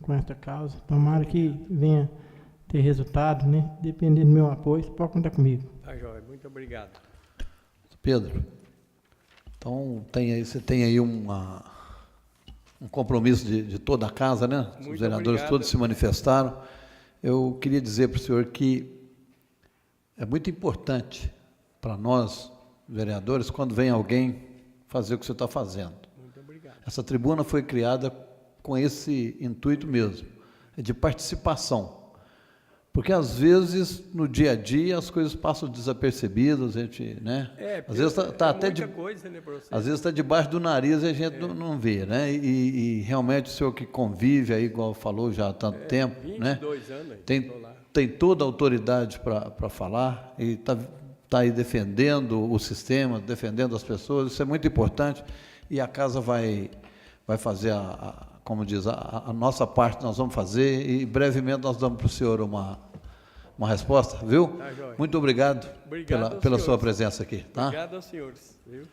S10: com essa causa. Tomara que venha ter resultado, né, dependendo do meu apoio, você pode contar comigo.
S9: Tá, joia. Muito obrigado.
S1: Pedro, então você tem aí um compromisso de toda a casa, né?
S9: Muito
S1: Os vereadores
S9: obrigado.
S1: todos se manifestaram. Eu queria dizer para o senhor que é muito importante para nós, vereadores, quando vem alguém fazer o que você está fazendo.
S9: Muito obrigado.
S1: Essa tribuna foi criada com esse intuito mesmo, de participação. Porque, às vezes, no dia a dia, as coisas passam desapercebidas, a gente, né? Às vezes está até
S9: coisa, né,
S1: às vezes está debaixo do nariz e a gente não vê, né? E realmente o senhor que convive aí, igual falou já há tanto tempo,
S9: 22
S1: né?
S9: anos aí, tô lá.
S1: Tem toda a autoridade para falar e está aí defendendo o sistema, defendendo as pessoas, isso é muito importante e a casa vai fazer, como diz, a nossa parte nós vamos fazer e brevemente nós damos para o senhor uma resposta, viu?
S9: Tá, joia.
S1: Muito obrigado,
S9: Obrigado
S1: pela
S9: aos
S1: sua
S9: senhores.
S1: presença aqui. Tá?
S9: Obrigado aos senhores, viu?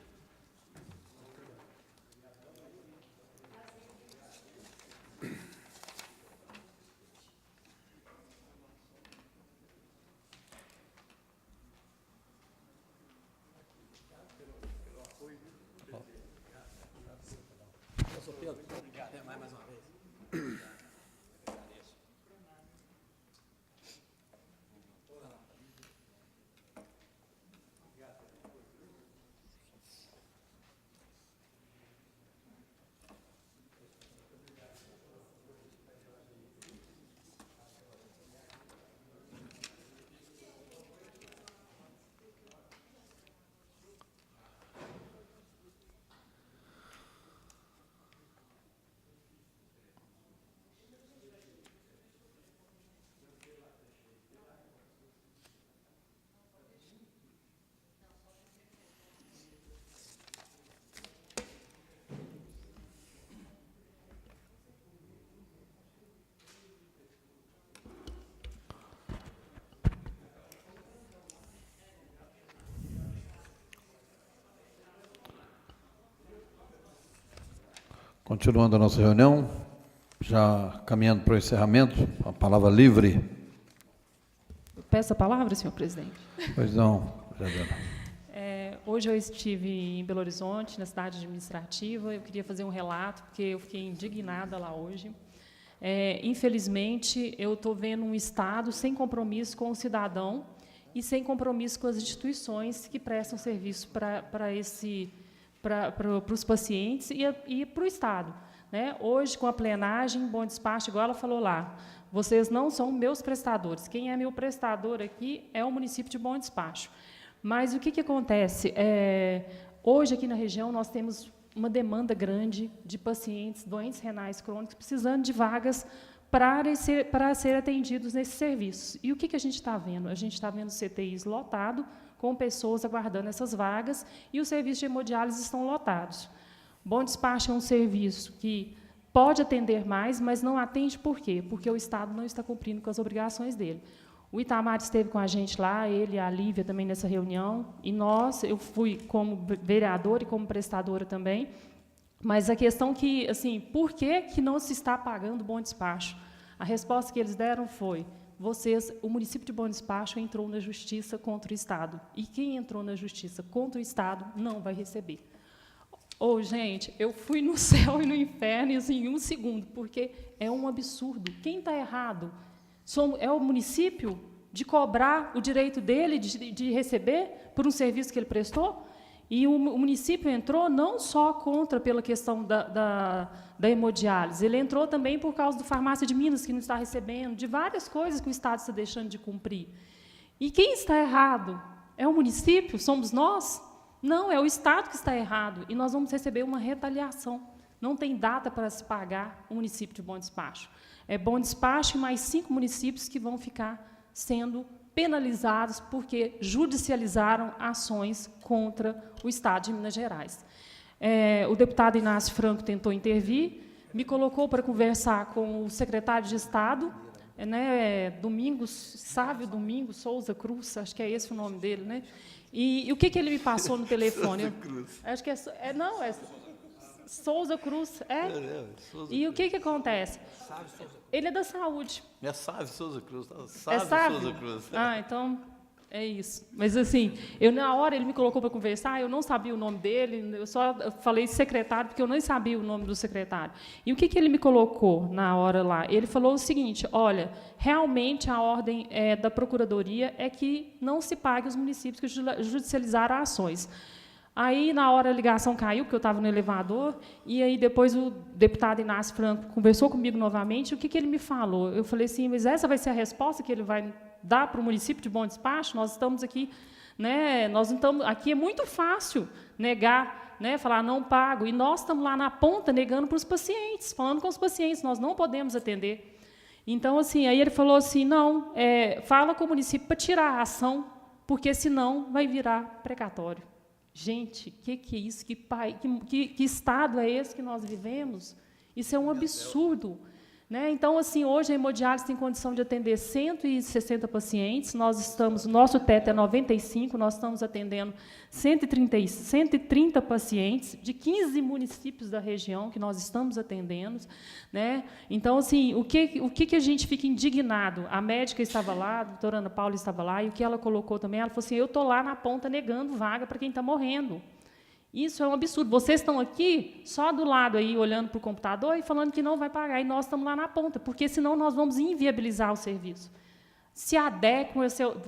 S1: Continuando a nossa reunião, já caminhando para o encerramento, a palavra livre.
S8: Peço a palavra, senhor presidente.
S1: Pois não, vereadora.
S8: Hoje eu estive em Belo Horizonte, na cidade administrativa. Eu queria fazer um relato, porque eu fiquei indignada lá hoje. Infelizmente, eu estou vendo um Estado sem compromisso com o cidadão e sem compromisso com as instituições que prestam serviço para os pacientes e para o Estado. Né? Hoje, com a plenagem, Bom Despacho, igual ela falou lá, vocês não são meus prestadores. Quem é meu prestador aqui é o município de Bom Despacho. Mas o que acontece? Hoje, aqui na região, nós temos uma demanda grande de pacientes doentes renais crônicos precisando de vagas para ser atendidos nesses serviços. E o que a gente está vendo? A gente está vendo CTIs lotados, com pessoas aguardando essas vagas, e os serviços de hemodiálise estão lotados. Bom Despacho é um serviço que pode atender mais, mas não atende por quê? Porque o Estado não está cumprindo com as obrigações dele. O Itamar esteve com a gente lá, ele e a Lívia também nessa reunião, e eu fui como vereadora e como prestadora também, mas a questão que, assim, por que não se está pagando Bom Despacho? A resposta que eles deram foi, o município de Bom Despacho entrou na justiça contra o Estado, e quem entrou na justiça contra o Estado não vai receber. Gente, eu fui no céu e no inferno assim, em um segundo, porque é um absurdo. Quem está errado? É o município de cobrar o direito dele de receber por um serviço que ele prestou? E o município entrou não só pela questão da hemodiálise, ele entrou também por causa do Farmácia de Minas, que não está recebendo, de várias coisas que o Estado está deixando de cumprir. E quem está errado? É o município? Somos nós? Não, é o Estado que está errado, e nós vamos receber uma retaliação. Não tem data para se pagar o município de Bom Despacho. É Bom Despacho e mais 5 municípios que vão ficar sendo penalizados porque judicializaram ações contra o Estado de Minas Gerais. O deputado Inácio Franco tentou intervir, me colocou para conversar com o secretário de Estado, Sávio Domingos Souza Cruz, acho que é esse o nome dele, né? E o que ele me passou no telefone? Acho que Souza Cruz, E o que acontece? Ele é da saúde.
S1: É Sávio Souza Cruz.
S8: Souza Cruz. Então, é isso. Mas, assim, na hora ele me colocou para conversar, eu não sabia o nome dele, eu só falei secretário, porque eu não sabia o nome do secretário. E o que ele me colocou na hora lá? Ele falou o seguinte, olha, realmente a ordem da Procuradoria é que não se pague os municípios que judicializaram ações. Aí, na hora, a ligação caiu, porque eu estava no elevador, e aí depois o deputado Inácio Franco conversou comigo novamente, o que ele me falou? Eu falei assim, mas essa vai ser a resposta que ele vai dar para o município de Bom Despacho? Nós estamos aqui, aqui é muito fácil negar, falar não pago, e nós estamos lá na ponta negando para os pacientes, falando com os pacientes, nós não podemos atender. Então, assim, aí ele falou assim, não, fala com o município para tirar a ação, porque senão vai virar precatório. Gente, que é isso? Que Estado é esse que nós vivemos? Isso é um absurdo. Então, assim, hoje a hemodiálise tem condição de atender 160 pacientes, nosso teto é 95, nós estamos atendendo 130 pacientes de 15 municípios da região que nós estamos atendendo. Então, assim, o que a gente fica indignado? A médica estava lá, a doutora Ana Paula estava lá, e o que ela colocou também, ela falou assim, eu estou lá na ponta negando vaga para quem está morrendo. Isso é um absurdo. Vocês estão aqui, só do lado, aí, olhando para o computador e falando que não vai pagar, e nós estamos lá na ponta, porque, senão, nós vamos inviabilizar o serviço.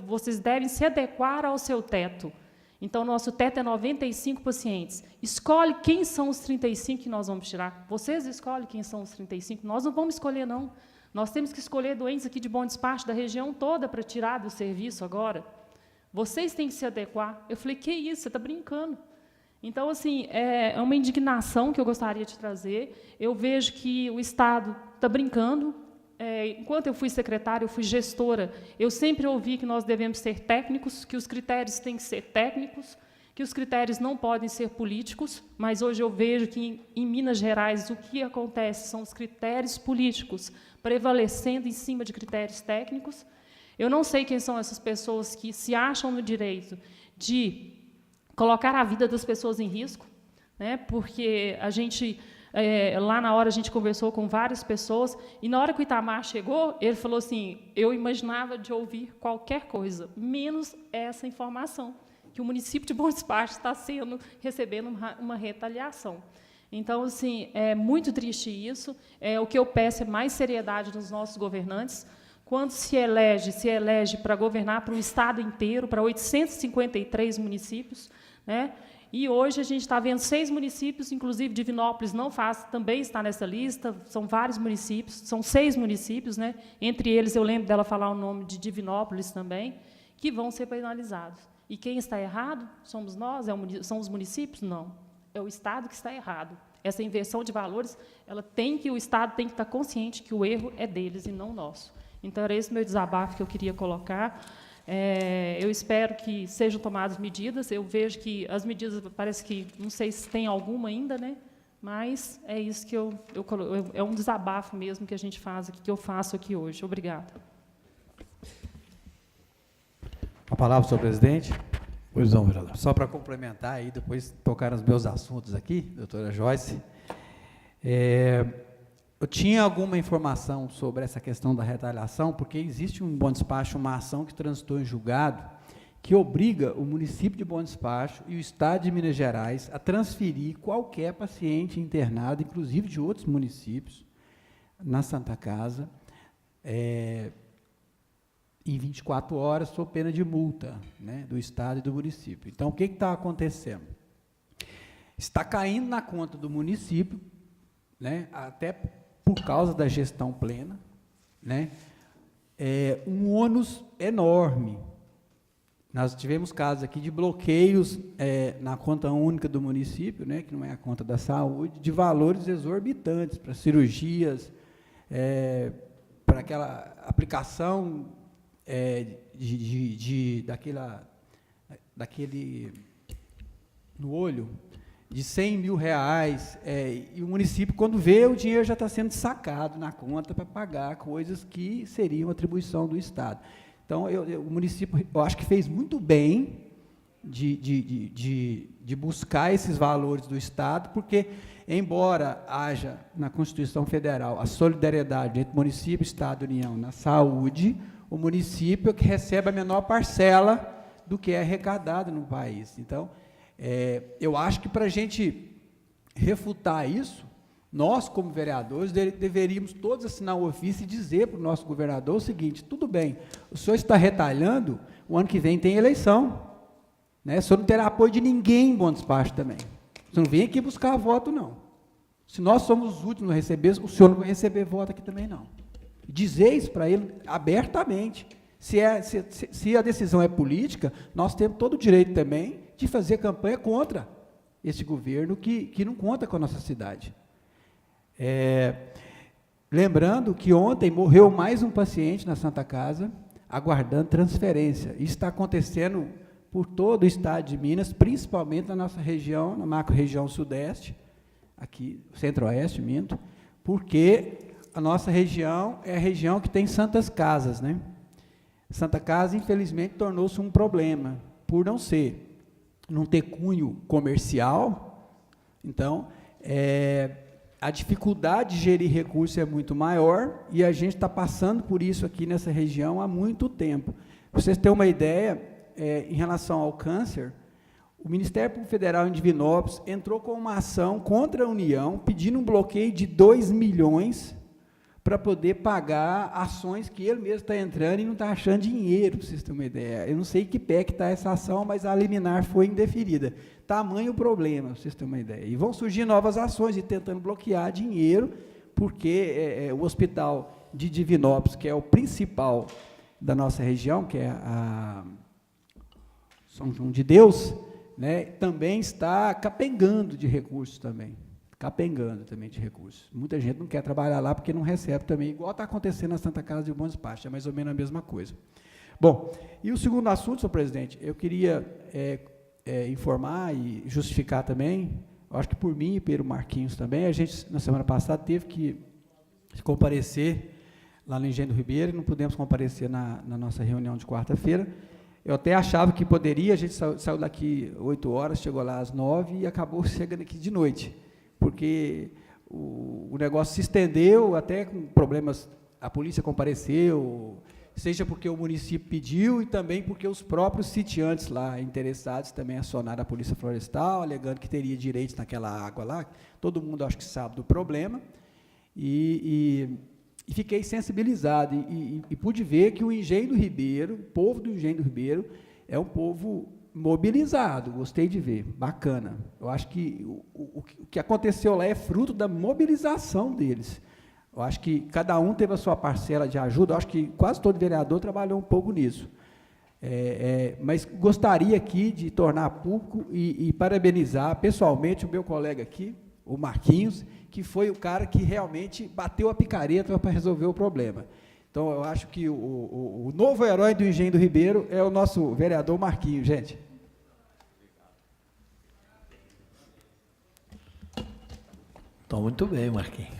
S8: Vocês devem se adequar ao seu teto. Então, nosso teto é 95 pacientes. Escolhe quem são os 35 que nós vamos tirar. Vocês escolhem quem são os 35. Nós não vamos escolher, não. Nós temos que escolher doentes aqui de Bom Despacho, da região toda, para tirar do serviço agora. Vocês têm que se adequar. Eu falei, que isso? Você está brincando. Então, assim, é uma indignação que eu gostaria de trazer. Eu vejo que o Estado está brincando. Enquanto eu fui secretária, eu fui gestora, eu sempre ouvi que nós devemos ser técnicos, que os critérios têm que ser técnicos, que os critérios não podem ser políticos, mas hoje eu vejo que, em Minas Gerais, o que acontece são os critérios políticos prevalecendo em cima de critérios técnicos. Eu não sei quem são essas pessoas que se acham no direito de colocar a vida das pessoas em risco, porque a gente Lá na hora a gente conversou com várias pessoas, e na hora que o Itamar chegou, ele falou assim, eu imaginava de ouvir qualquer coisa, menos essa informação, que o município de Bom Despacho está recebendo uma retaliação. Então, assim, é muito triste isso. O que eu peço é mais seriedade dos nossos governantes. Quando se elege para governar para o Estado inteiro, para 853 municípios, né? E hoje a gente está vendo 6 municípios, inclusive Divinópolis também está nessa lista, são vários municípios, são 6 municípios, né? Entre eles, eu lembro dela falar o nome de Divinópolis também, que vão ser penalizados. E quem está errado? Somos nós? São os municípios? Não. É o Estado que está errado. Essa inversão de valores, o Estado tem que estar consciente que o erro é deles e não nosso. Então, era esse meu desabafo que eu queria colocar. Eu espero que sejam tomadas medidas. Eu vejo que as medidas, parece que, não sei se tem alguma ainda, né? Mas é isso que é um desabafo mesmo que a gente faz aqui, que eu faço aqui hoje. Obrigada.
S4: A palavra, senhor presidente.
S1: Pois não, vereador.
S4: Só para complementar, aí, depois tocar nos meus assuntos aqui, doutora Joyce. Eu tinha alguma informação sobre essa questão da retaliação, porque existe um Bom Despacho, uma ação que transitou em julgado, que obriga o município de Bom Despacho e o Estado de Minas Gerais a transferir qualquer paciente internado, inclusive de outros municípios, na Santa Casa, em 24 horas, sob pena de multa, né, do Estado e do município. Então, o que está acontecendo? Está caindo na conta do município, né, até por causa da gestão plena, né, um ônus enorme. Nós tivemos casos aqui de bloqueios na conta única do município, né, que não é a conta da saúde, de valores exorbitantes para cirurgias, para aquela aplicação daquele no olho, de R$100 mil, e o município, quando vê, o dinheiro já está sendo sacado na conta para pagar coisas que seriam atribuição do Estado. Então, o município, eu acho que fez muito bem de buscar esses valores do Estado, porque, embora haja na Constituição Federal a solidariedade entre município, Estado e União na saúde, o município é que recebe a menor parcela do que é arrecadado no país. Então, eu acho que, para a gente refutar isso, nós, como vereadores, deveríamos todos assinar um ofício e dizer para o nosso governador o seguinte: tudo bem, o senhor está retalhando, o ano que vem tem eleição, né? O senhor não terá apoio de ninguém em Bom Despacho também. Você não vem aqui buscar voto, não. Se nós somos os últimos a receber, o senhor não vai receber voto aqui também, não. Dizer isso para ele abertamente. Se a decisão é política, nós temos todo o direito também de fazer campanha contra esse governo que não conta com a nossa cidade. Lembrando que ontem morreu mais um paciente na Santa Casa, aguardando transferência. Isso está acontecendo por todo o estado de Minas, principalmente na nossa região, na macro-região sudeste, aqui, centro-oeste, minto, porque a nossa região é a região que tem santas casas, né? Santa Casa, infelizmente, tornou-se um problema, por não ter cunho comercial. Então, a dificuldade de gerir recursos é muito maior, e a gente está passando por isso aqui nessa região há muito tempo. Para vocês terem uma ideia, em relação ao câncer, o Ministério Público Federal em Divinópolis entrou com uma ação contra a União, pedindo um bloqueio de 2 milhões para poder pagar ações que ele mesmo está entrando e não está achando dinheiro, para vocês terem uma ideia. Eu não sei que pé que está essa ação, mas a liminar foi indeferida. Tamanho o problema, para vocês terem uma ideia. E vão surgir novas ações e tentando bloquear dinheiro, porque o hospital de Divinópolis, que é o principal da nossa região, que é a São João de Deus, né, também está capengando de recursos também. De recursos. Muita gente não quer trabalhar lá porque não recebe também, igual está acontecendo na Santa Casa de Bom Despacho, é mais ou menos a mesma coisa. Bom, e o segundo assunto, senhor presidente, eu queria informar e justificar também, acho que por mim e pelo Marquinhos também, a gente, na semana passada, teve que comparecer lá no Engenho do Ribeiro, e não pudemos comparecer na nossa reunião de quarta-feira. Eu até achava que poderia, a gente saiu daqui 8 horas, chegou lá às 9 e acabou chegando aqui de noite, porque o negócio se estendeu, até com problemas, a polícia compareceu, seja porque o município pediu e também porque os próprios sitiantes lá interessados também acionaram a Polícia Florestal, alegando que teria direitos naquela água lá. Todo mundo acho que sabe do problema. E fiquei sensibilizado e pude ver que o Engenho do Ribeiro, o povo do Engenho do Ribeiro, é um povo mobilizado, gostei de ver, bacana. Eu acho que o que aconteceu lá é fruto da mobilização deles. Eu acho que cada um teve a sua parcela de ajuda, eu acho que quase todo vereador trabalhou um pouco nisso. Mas gostaria aqui de tornar público e parabenizar pessoalmente o meu colega aqui, o Marquinhos, que foi o cara que realmente bateu a picareta para resolver o problema. Então, eu acho que o novo herói do Engenho do Ribeiro é o nosso vereador Marquinhos, gente.
S1: Então, muito bem, Marquinhos.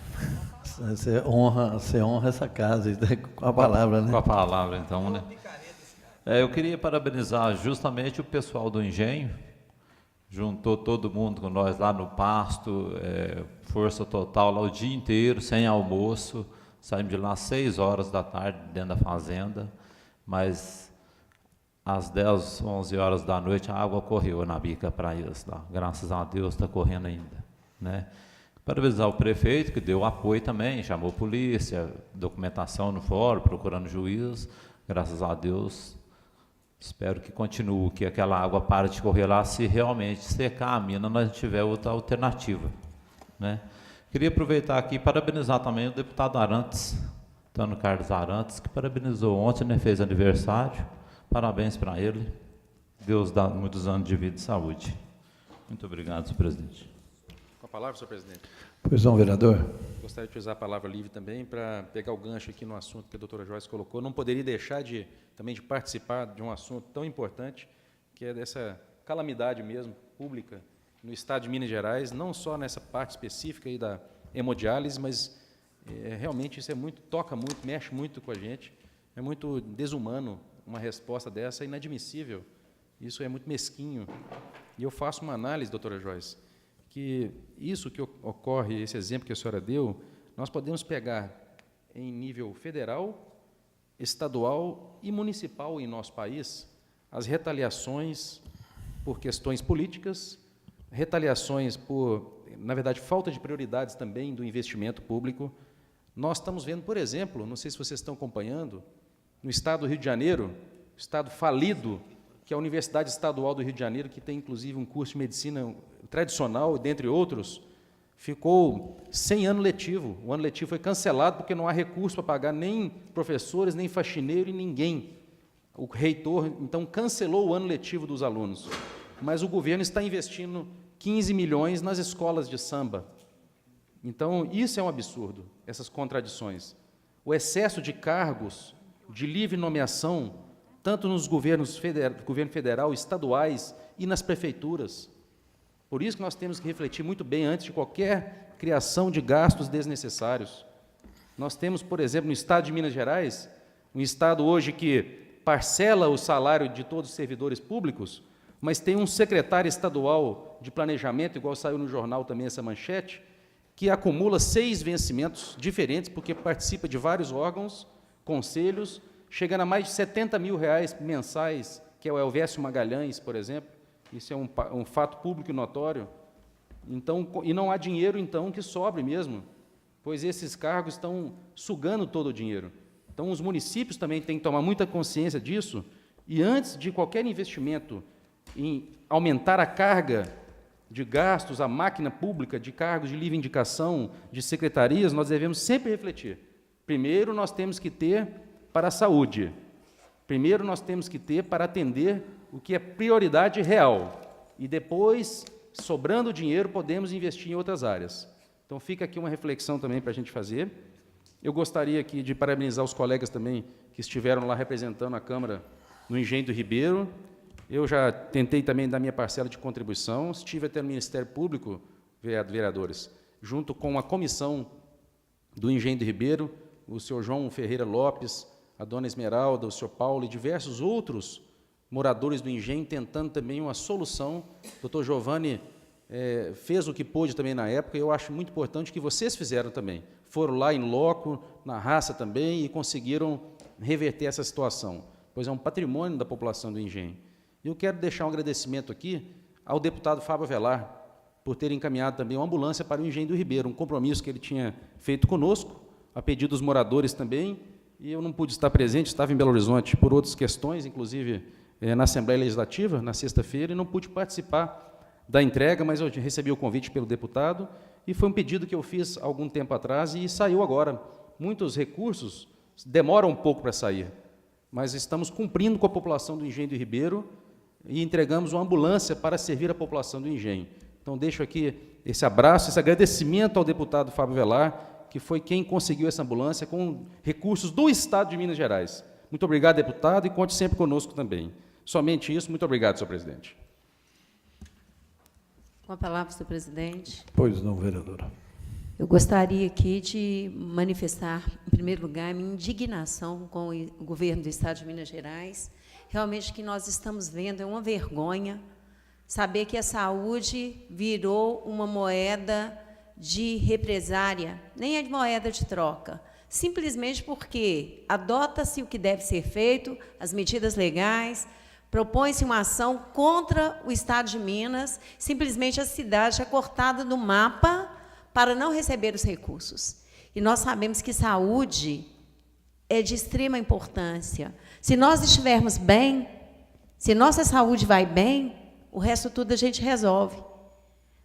S1: Você honra essa casa com a palavra, né?
S2: Com a palavra, então, né? Eu queria parabenizar justamente o pessoal do Engenho, juntou todo mundo com nós lá no pasto, força total lá o dia inteiro, sem almoço, saímos de lá às 6 horas da tarde dentro da fazenda, mas às 10, 11 horas da noite a água correu na bica para eles lá, graças a Deus está correndo ainda, né? Parabenizar o prefeito, que deu apoio também, chamou polícia, documentação no fórum, procurando juiz, graças a Deus. Espero que continue, que aquela água pare de correr lá, se realmente secar a mina, nós tiver outra alternativa, né? Queria aproveitar aqui e parabenizar também o deputado Arantes, Antônio Carlos Arantes, que parabenizou ontem, né, fez aniversário. Parabéns para ele. Deus dá muitos anos de vida e saúde. Muito obrigado, senhor presidente.
S7: Com a palavra, senhor presidente.
S1: Pois não, vereador.
S7: Gostaria de usar a palavra livre também para pegar o gancho aqui no assunto que a doutora Joyce colocou. Não poderia deixar também de participar de um assunto tão importante, que é dessa calamidade mesmo, pública, no estado de Minas Gerais, não só nessa parte específica aí da hemodiálise, mas realmente isso toca muito, mexe muito com a gente, é muito desumano uma resposta dessa, é inadmissível, isso é muito mesquinho. E eu faço uma análise, doutora Joyce, que isso que ocorre, esse exemplo que a senhora deu, nós podemos pegar em nível federal, estadual e municipal em nosso país, as retaliações por questões políticas, retaliações por, na verdade, falta de prioridades também do investimento público. Nós estamos vendo, por exemplo, não sei se vocês estão acompanhando, no estado do Rio de Janeiro, estado falido, que é a Universidade Estadual do Rio de Janeiro, que tem, inclusive, um curso de medicina tradicional, dentre outros, ficou sem ano letivo. O ano letivo foi cancelado porque não há recurso para pagar nem professores, nem faxineiro e ninguém. O reitor, então, cancelou o ano letivo dos alunos. Mas o governo está investindo 15 milhões nas escolas de samba. Então, isso é um absurdo, essas contradições. O excesso de cargos de livre nomeação, tanto nos governo federal, estaduais e nas prefeituras. Por isso que nós temos que refletir muito bem antes de qualquer criação de gastos desnecessários. Nós temos, por exemplo, no estado de Minas Gerais, um estado hoje que parcela o salário de todos os servidores públicos, mas tem um secretário estadual de planejamento, igual saiu no jornal também essa manchete, que acumula 6 vencimentos diferentes, porque participa de vários órgãos, conselhos, chegando a mais de R$70 mil mensais, que é o Elvésio Magalhães, por exemplo. Isso é um fato público e notório. Então, e não há dinheiro, então, que sobre mesmo, pois esses cargos estão sugando todo o dinheiro. Então, os municípios também têm que tomar muita consciência disso, e antes de qualquer investimento em aumentar a carga de gastos, a máquina pública, de cargos de livre indicação, de secretarias, nós devemos sempre refletir. Primeiro, nós temos que ter para a saúde. Primeiro, nós temos que ter para atender o que é prioridade real. E depois, sobrando dinheiro, podemos investir em outras áreas. Então, fica aqui uma reflexão também para a gente fazer. Eu gostaria aqui de parabenizar os colegas também que estiveram lá representando a Câmara no Engenho do Ribeiro. Eu já tentei também dar minha parcela de contribuição, estive até no Ministério Público, vereadores, junto com a comissão do Engenho do Ribeiro, o senhor João Ferreira Lopes, a dona Esmeralda, o senhor Paulo e diversos outros moradores do Engenho, tentando também uma solução. O doutor Giovanni fez o que pôde também na época, e eu acho muito importante que vocês fizeram também. Foram lá em loco, na raça também, e conseguiram reverter essa situação, pois é um patrimônio da população do Engenho. E eu quero deixar um agradecimento aqui ao deputado Fábio Avelar, por ter encaminhado também uma ambulância para o Engenho do Ribeiro, um compromisso que ele tinha feito conosco, a pedido dos moradores também, e eu não pude estar presente, estava em Belo Horizonte por outras questões, inclusive na Assembleia Legislativa, na sexta-feira, e não pude participar da entrega, mas eu recebi o convite pelo deputado, e foi um pedido que eu fiz há algum tempo atrás, e saiu agora. Muitos recursos demoram um pouco para sair, mas estamos cumprindo com a população do Engenho do Ribeiro, e entregamos uma ambulância para servir a população do Engenho. Então, deixo aqui esse abraço, esse agradecimento ao deputado Fábio Avelar, que foi quem conseguiu essa ambulância com recursos do Estado de Minas Gerais. Muito obrigado, deputado, e conte sempre conosco também. Somente isso. Muito obrigado, senhor presidente.
S5: Com a palavra, senhor presidente.
S1: Pois não, vereadora.
S5: Eu gostaria aqui de manifestar, em primeiro lugar, a minha indignação com o governo do Estado de Minas Gerais. Realmente, o que nós estamos vendo é uma vergonha saber que a saúde virou uma moeda de represária, nem é de moeda de troca, simplesmente porque adota-se o que deve ser feito, as medidas legais, propõe-se uma ação contra o Estado de Minas, simplesmente a cidade é cortada do mapa para não receber os recursos. E nós sabemos que saúde é de extrema importância. Se nós estivermos bem, se nossa saúde vai bem, o resto tudo a gente resolve.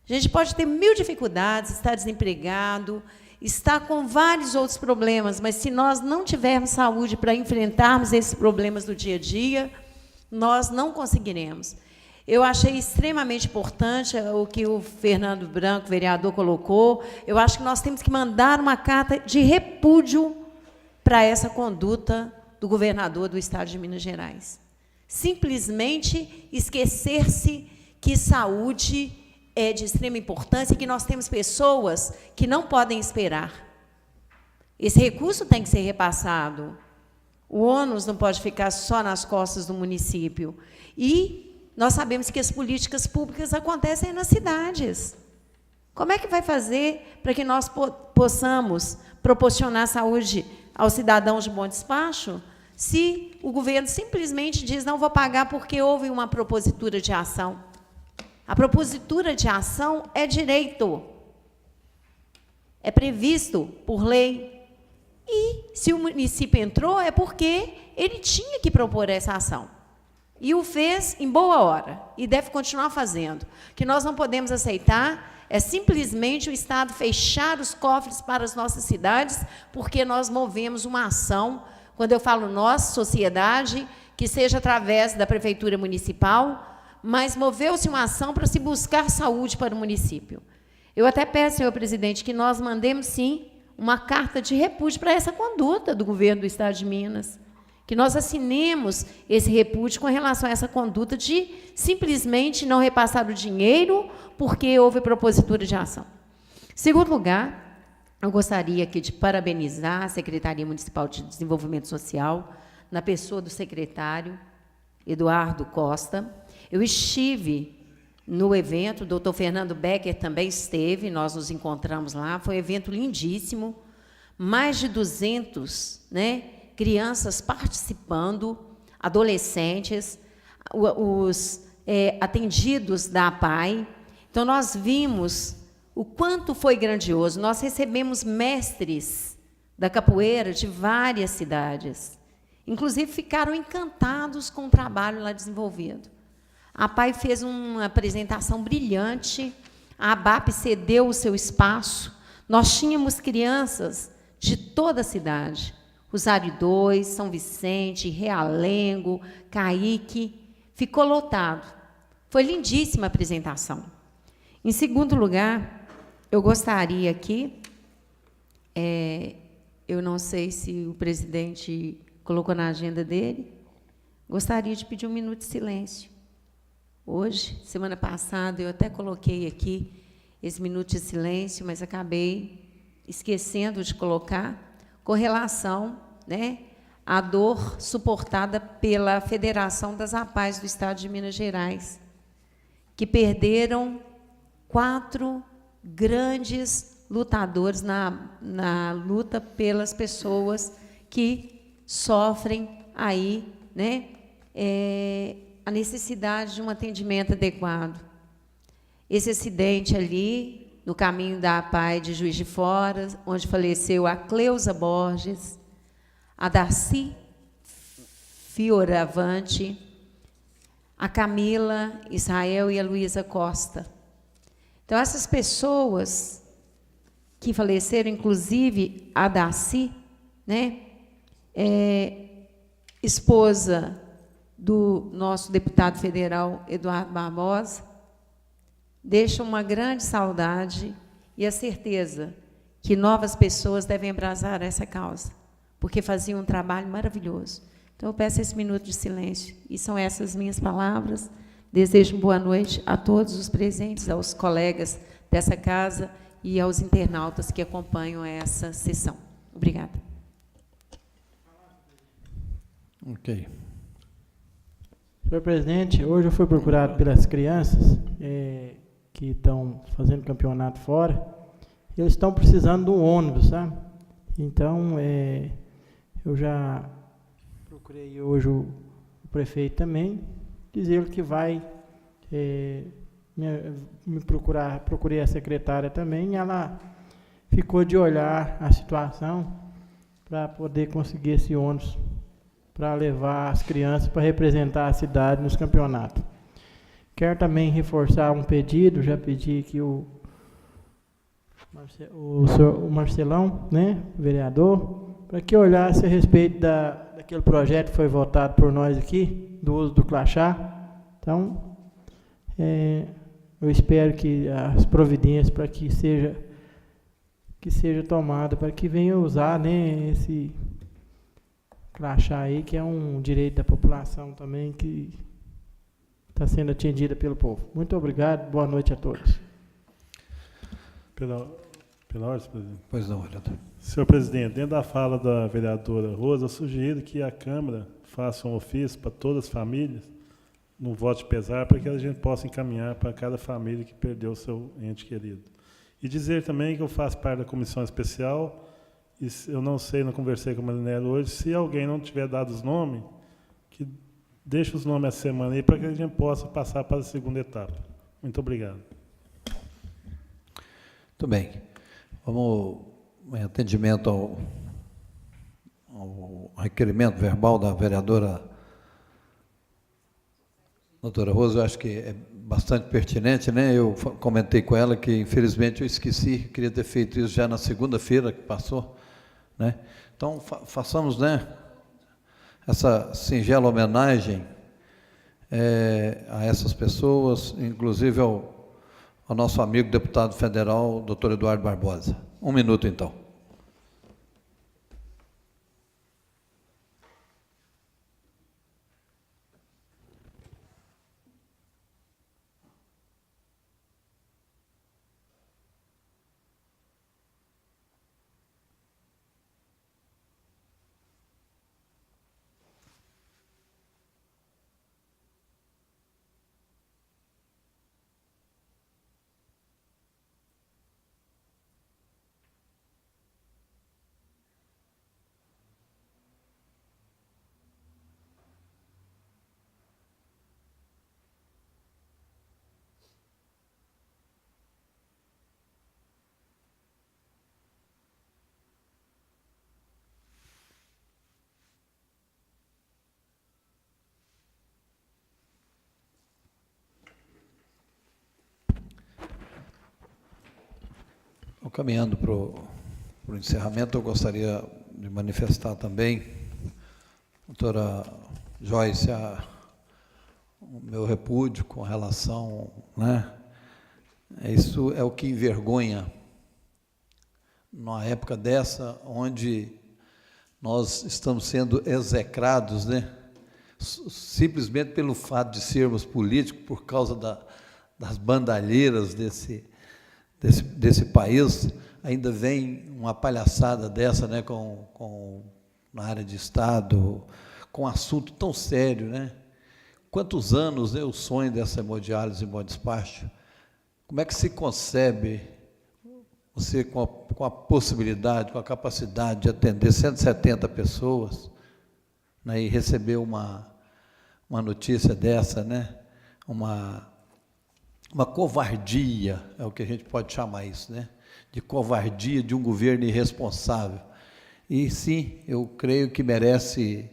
S5: A gente pode ter 1000 dificuldades, estar desempregado, estar com vários outros problemas, mas se nós não tivermos saúde para enfrentarmos esses problemas do dia a dia, nós não conseguiremos. Eu achei extremamente importante o que o Fernando Branco, vereador, colocou. Eu acho que nós temos que mandar uma carta de repúdio para essa conduta do governador do Estado de Minas Gerais. Simplesmente esquecer-se que saúde é de extrema importância e que nós temos pessoas que não podem esperar. Esse recurso tem que ser repassado. O ônus não pode ficar só nas costas do município. E nós sabemos que as políticas públicas acontecem nas cidades. Como é que vai fazer para que nós possamos proporcionar saúde aos cidadãos de bom despacho, se o governo simplesmente diz, não vou pagar porque houve uma propositura de ação? A propositura de ação é direito, é previsto por lei. E, se o município entrou, é porque ele tinha que propor essa ação. E o fez em boa hora, e deve continuar fazendo. O que nós não podemos aceitar é simplesmente o Estado fechar os cofres para as nossas cidades, porque nós movemos uma ação, quando eu falo nós, sociedade, que seja através da Prefeitura Municipal, mas moveu-se uma ação para se buscar saúde para o município. Eu até peço, senhor presidente, que nós mandemos, sim, uma carta de repúdio para essa conduta do governo do Estado de Minas, que nós assinemos esse repúdio com relação a essa conduta de simplesmente não repassar o dinheiro porque houve propositura de ação. Em segundo lugar, eu gostaria aqui de parabenizar a Secretaria Municipal de Desenvolvimento Social, na pessoa do secretário Eduardo Costa. Eu estive no evento, o doutor Fernando Becker também esteve, nós nos encontramos lá, foi um evento lindíssimo, mais de 200, crianças participando, adolescentes, os atendidos da APAI. Então, nós vimos o quanto foi grandioso. Nós recebemos mestres da capoeira de várias cidades. Inclusive, ficaram encantados com o trabalho lá desenvolvido. A APAI fez uma apresentação brilhante, a ABAP cedeu o seu espaço. Nós tínhamos crianças de toda a cidade, Rosário 2, São Vicente, Realengo, Caique, ficou lotado. Foi lindíssima a apresentação. Em segundo lugar, eu gostaria aqui, eu não sei se o presidente colocou na agenda dele, gostaria de pedir um minuto de silêncio. Hoje, semana passada, eu até coloquei aqui esse minuto de silêncio, mas acabei esquecendo de colocar, com relação à dor suportada pela Federação das APAES do Estado de Minas Gerais, que perderam 4 grandes lutadores na luta pelas pessoas que sofrem aí, né, a necessidade de um atendimento adequado. Esse acidente ali, no caminho da APAE de Juiz de Fora, onde faleceu a Cleusa Borges, a Darcy Fioravante, a Camila Israel e a Luísa Costa. Então, essas pessoas que faleceram, inclusive a Darcy, né, esposa do nosso deputado federal Eduardo Barbosa, deixam uma grande saudade e a certeza que novas pessoas devem abraçar essa causa, porque faziam um trabalho maravilhoso. Então, eu peço esse minuto de silêncio. E são essas minhas palavras. Desejo boa noite a todos os presentes, aos colegas dessa casa e aos internautas que acompanham essa sessão. Obrigada.
S1: Ok.
S10: Senhor presidente, hoje eu fui procurado pelas crianças que estão fazendo campeonato fora. Eles estão precisando de um ônibus, sabe? Então, eu já procurei hoje o prefeito também, dizer que vai me procurar. Procurei a secretária também, e ela ficou de olhar a situação para poder conseguir esse ônibus para levar as crianças para representar a cidade nos campeonatos. Quero também reforçar um pedido, já pedi que o Marcelão, né, vereador, para que olhasse a respeito daquele projeto que foi votado por nós aqui, do uso do crachá. Então, eu espero que as providências para que seja tomada, para que venha usar, né, esse crachá aí, que é um direito da população também, que está sendo atendida pelo povo. Muito obrigado, boa noite a todos.
S6: Pela ordem, presidente.
S1: Pois não, vereador.
S6: Senhor presidente, dentro da fala da vereadora Rosa, eu sugiro que a Câmara faça um ofício para todas as famílias, no voto de pesar, para que a gente possa encaminhar para cada família que perdeu o seu ente querido. E dizer também que eu faço parte da comissão especial, e eu não sei, não conversei com a Marinela hoje, se alguém não tiver dado os nomes, que deixe os nomes essa semana aí, para que a gente possa passar para a segunda etapa. Muito obrigado.
S1: Muito bem. Vamos em atendimento ao requerimento verbal da vereadora doutora Rosa. Eu acho que é bastante pertinente, né? Eu comentei com ela que, infelizmente, eu esqueci, queria ter feito isso já na segunda-feira que passou, né? Então, façamos, né, essa singela homenagem a essas pessoas, inclusive ao nosso amigo deputado federal, doutor Eduardo Barbosa. Um minuto, então. Caminhando para o encerramento, eu gostaria de manifestar também, doutora Joyce, o meu repúdio com relação, né? Isso é o que envergonha, numa época dessa, onde nós estamos sendo execrados, né? Simplesmente pelo fato de sermos políticos, por causa das bandalheiras desse país, ainda vem uma palhaçada dessa, né, na área de Estado, com um assunto tão sério, né? Quantos anos, né, o sonho dessa hemodiálise e hemodespacho? como é que se concebe você com a possibilidade, com a capacidade de atender 170 pessoas, né, e receber uma notícia dessa, né, uma covardia, é o que a gente pode chamar isso, né, de covardia de um governo irresponsável. E sim, eu creio que merece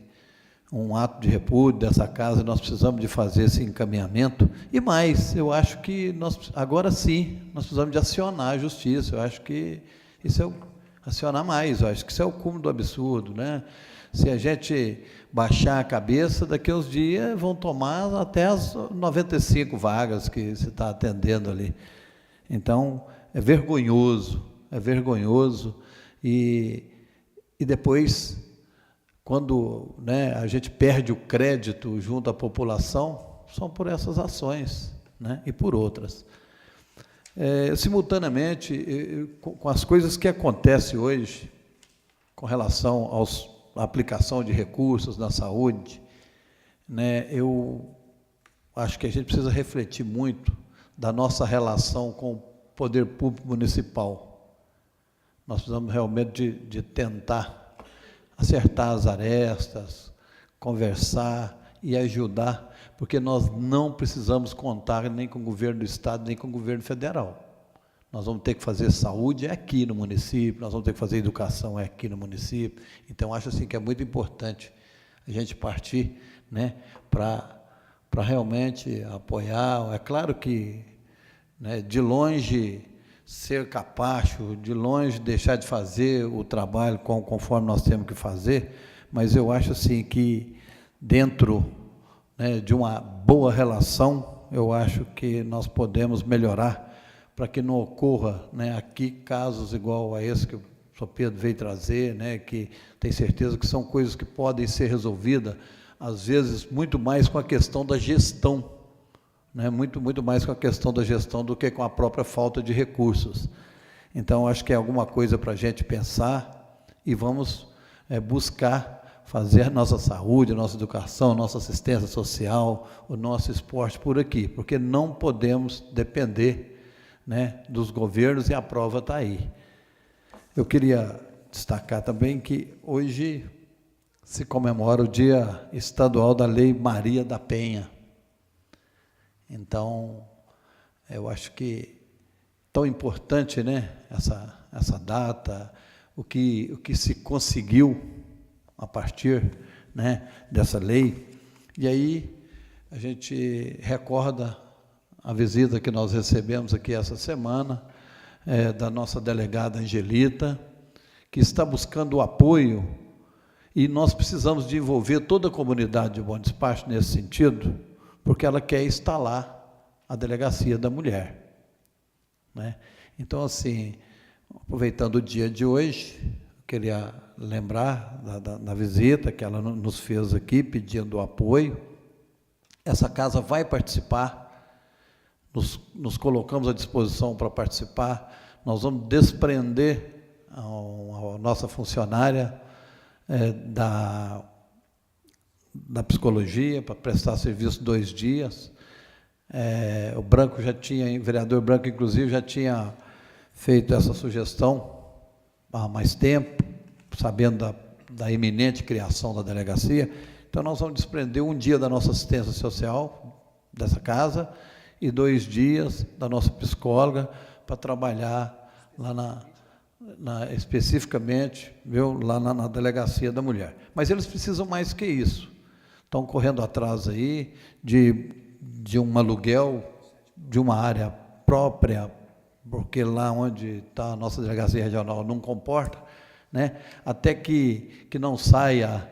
S1: um ato de repúdio dessa casa, nós precisamos de fazer esse encaminhamento, e mais, eu acho que agora sim, nós precisamos de acionar a justiça, eu acho que isso é acionar mais, eu acho que isso é o cúmulo do absurdo, né? Se a gente baixar a cabeça, daqui a uns dias vão tomar até as 95 vagas que você está atendendo ali. Então, é vergonhoso, e depois, quando, né, a gente perde o crédito junto à população, são por essas ações, né, e por outras. Simultaneamente, com as coisas que acontecem hoje, com relação à aplicação de recursos na saúde, né, eu acho que a gente precisa refletir muito da nossa relação com o poder público municipal. Nós precisamos realmente de tentar acertar as arestas, conversar e ajudar, porque nós não precisamos contar nem com o governo do Estado, nem com o governo federal. Nós vamos ter que fazer saúde aqui no município, nós vamos ter que fazer educação aqui no município. Então, acho assim que é muito importante a gente partir, né, para realmente apoiar. É claro que, né, de longe ser capacho, de longe deixar de fazer o trabalho conforme nós temos que fazer, mas eu acho assim que dentro, né, de uma boa relação, eu acho que nós podemos melhorar para que não ocorra, né, aqui casos igual a esse que o Sr. Pedro veio trazer, né, que tem certeza que são coisas que podem ser resolvidas, às vezes muito mais com a questão da gestão, né, muito mais com a questão da gestão do que com a própria falta de recursos. Então, acho que é alguma coisa para a gente pensar e vamos buscar fazer a nossa saúde, a nossa educação, a nossa assistência social, o nosso esporte por aqui, porque não podemos depender, né, dos governos, e a prova está aí. Eu queria destacar também que hoje se comemora o Dia Estadual da Lei Maria da Penha. Então, eu acho que tão importante, né, essa data, o que se conseguiu a partir, né, dessa lei. E aí a gente recorda a visita que nós recebemos aqui essa semana, da nossa delegada Angelita, que está buscando o apoio, e nós precisamos de envolver toda a comunidade de Bom Despacho nesse sentido, porque ela quer instalar a Delegacia da Mulher, né? Então, assim, aproveitando o dia de hoje, eu queria lembrar da visita que ela nos fez aqui, pedindo apoio. Essa casa vai participar, nos colocamos à disposição para participar, nós vamos desprender a nossa funcionária da psicologia, para prestar serviço 2 dias. O Branco o vereador Branco, inclusive, já tinha feito essa sugestão há mais tempo, sabendo da iminente criação da delegacia. Então, nós vamos desprender 1 dia da nossa assistência social, dessa casa, e 2 dias da nossa psicóloga, para trabalhar lá especificamente, viu, lá na Delegacia da Mulher. Mas eles precisam mais que isso. Estão correndo atrás aí de um aluguel, de uma área própria, porque lá onde está a nossa delegacia regional não comporta, né? Até que não saia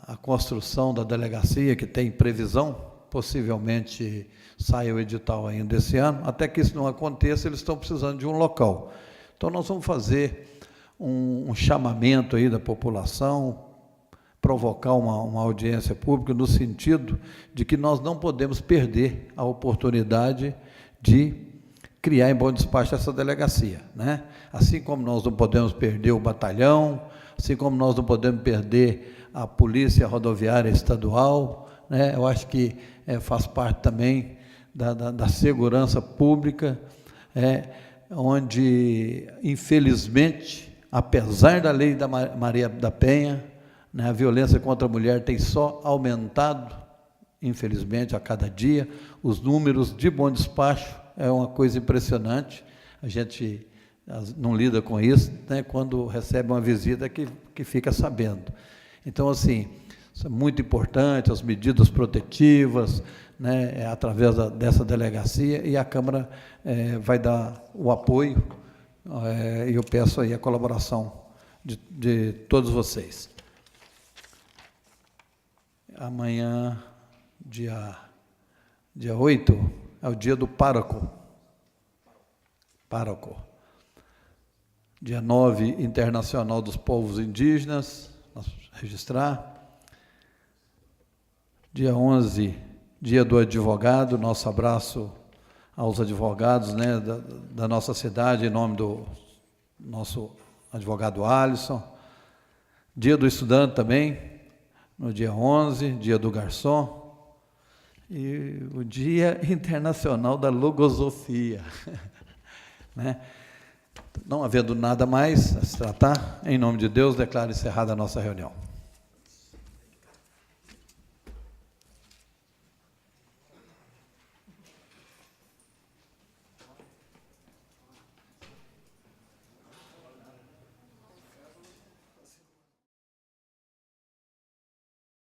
S1: a construção da delegacia, que tem previsão, possivelmente saia o edital ainda esse ano. Até que isso não aconteça, eles estão precisando de um local. Então, nós vamos fazer um chamamento aí da população, provocar uma audiência pública, no sentido de que nós não podemos perder a oportunidade de criar em Bom Despacho essa delegacia, né? Assim como nós não podemos perder o batalhão, assim como nós não podemos perder a Polícia Rodoviária Estadual, né? Eu acho que faz parte também da segurança pública, onde, infelizmente, apesar da lei da Maria da Penha, né, a violência contra a mulher tem só aumentado, infelizmente, a cada dia. Os números de bom despacho é uma coisa impressionante. A gente não lida com isso, né, quando recebe uma visita que fica sabendo. Então, assim, isso é muito importante, as medidas protetivas, né, através dessa delegacia, e a Câmara vai dar o apoio, e eu peço aí a colaboração de todos vocês. Amanhã, dia 8, é o dia do pároco. Dia 9, Internacional dos Povos Indígenas, nós vamos registrar. Dia 11, dia do advogado, nosso abraço aos advogados, né, da nossa cidade, em nome do nosso advogado Alisson. Dia do estudante também, no dia 11, dia do garçom. E o Dia Internacional da Logosofia. Né? Não havendo nada mais a se tratar, em nome de Deus, declaro encerrada a nossa reunião.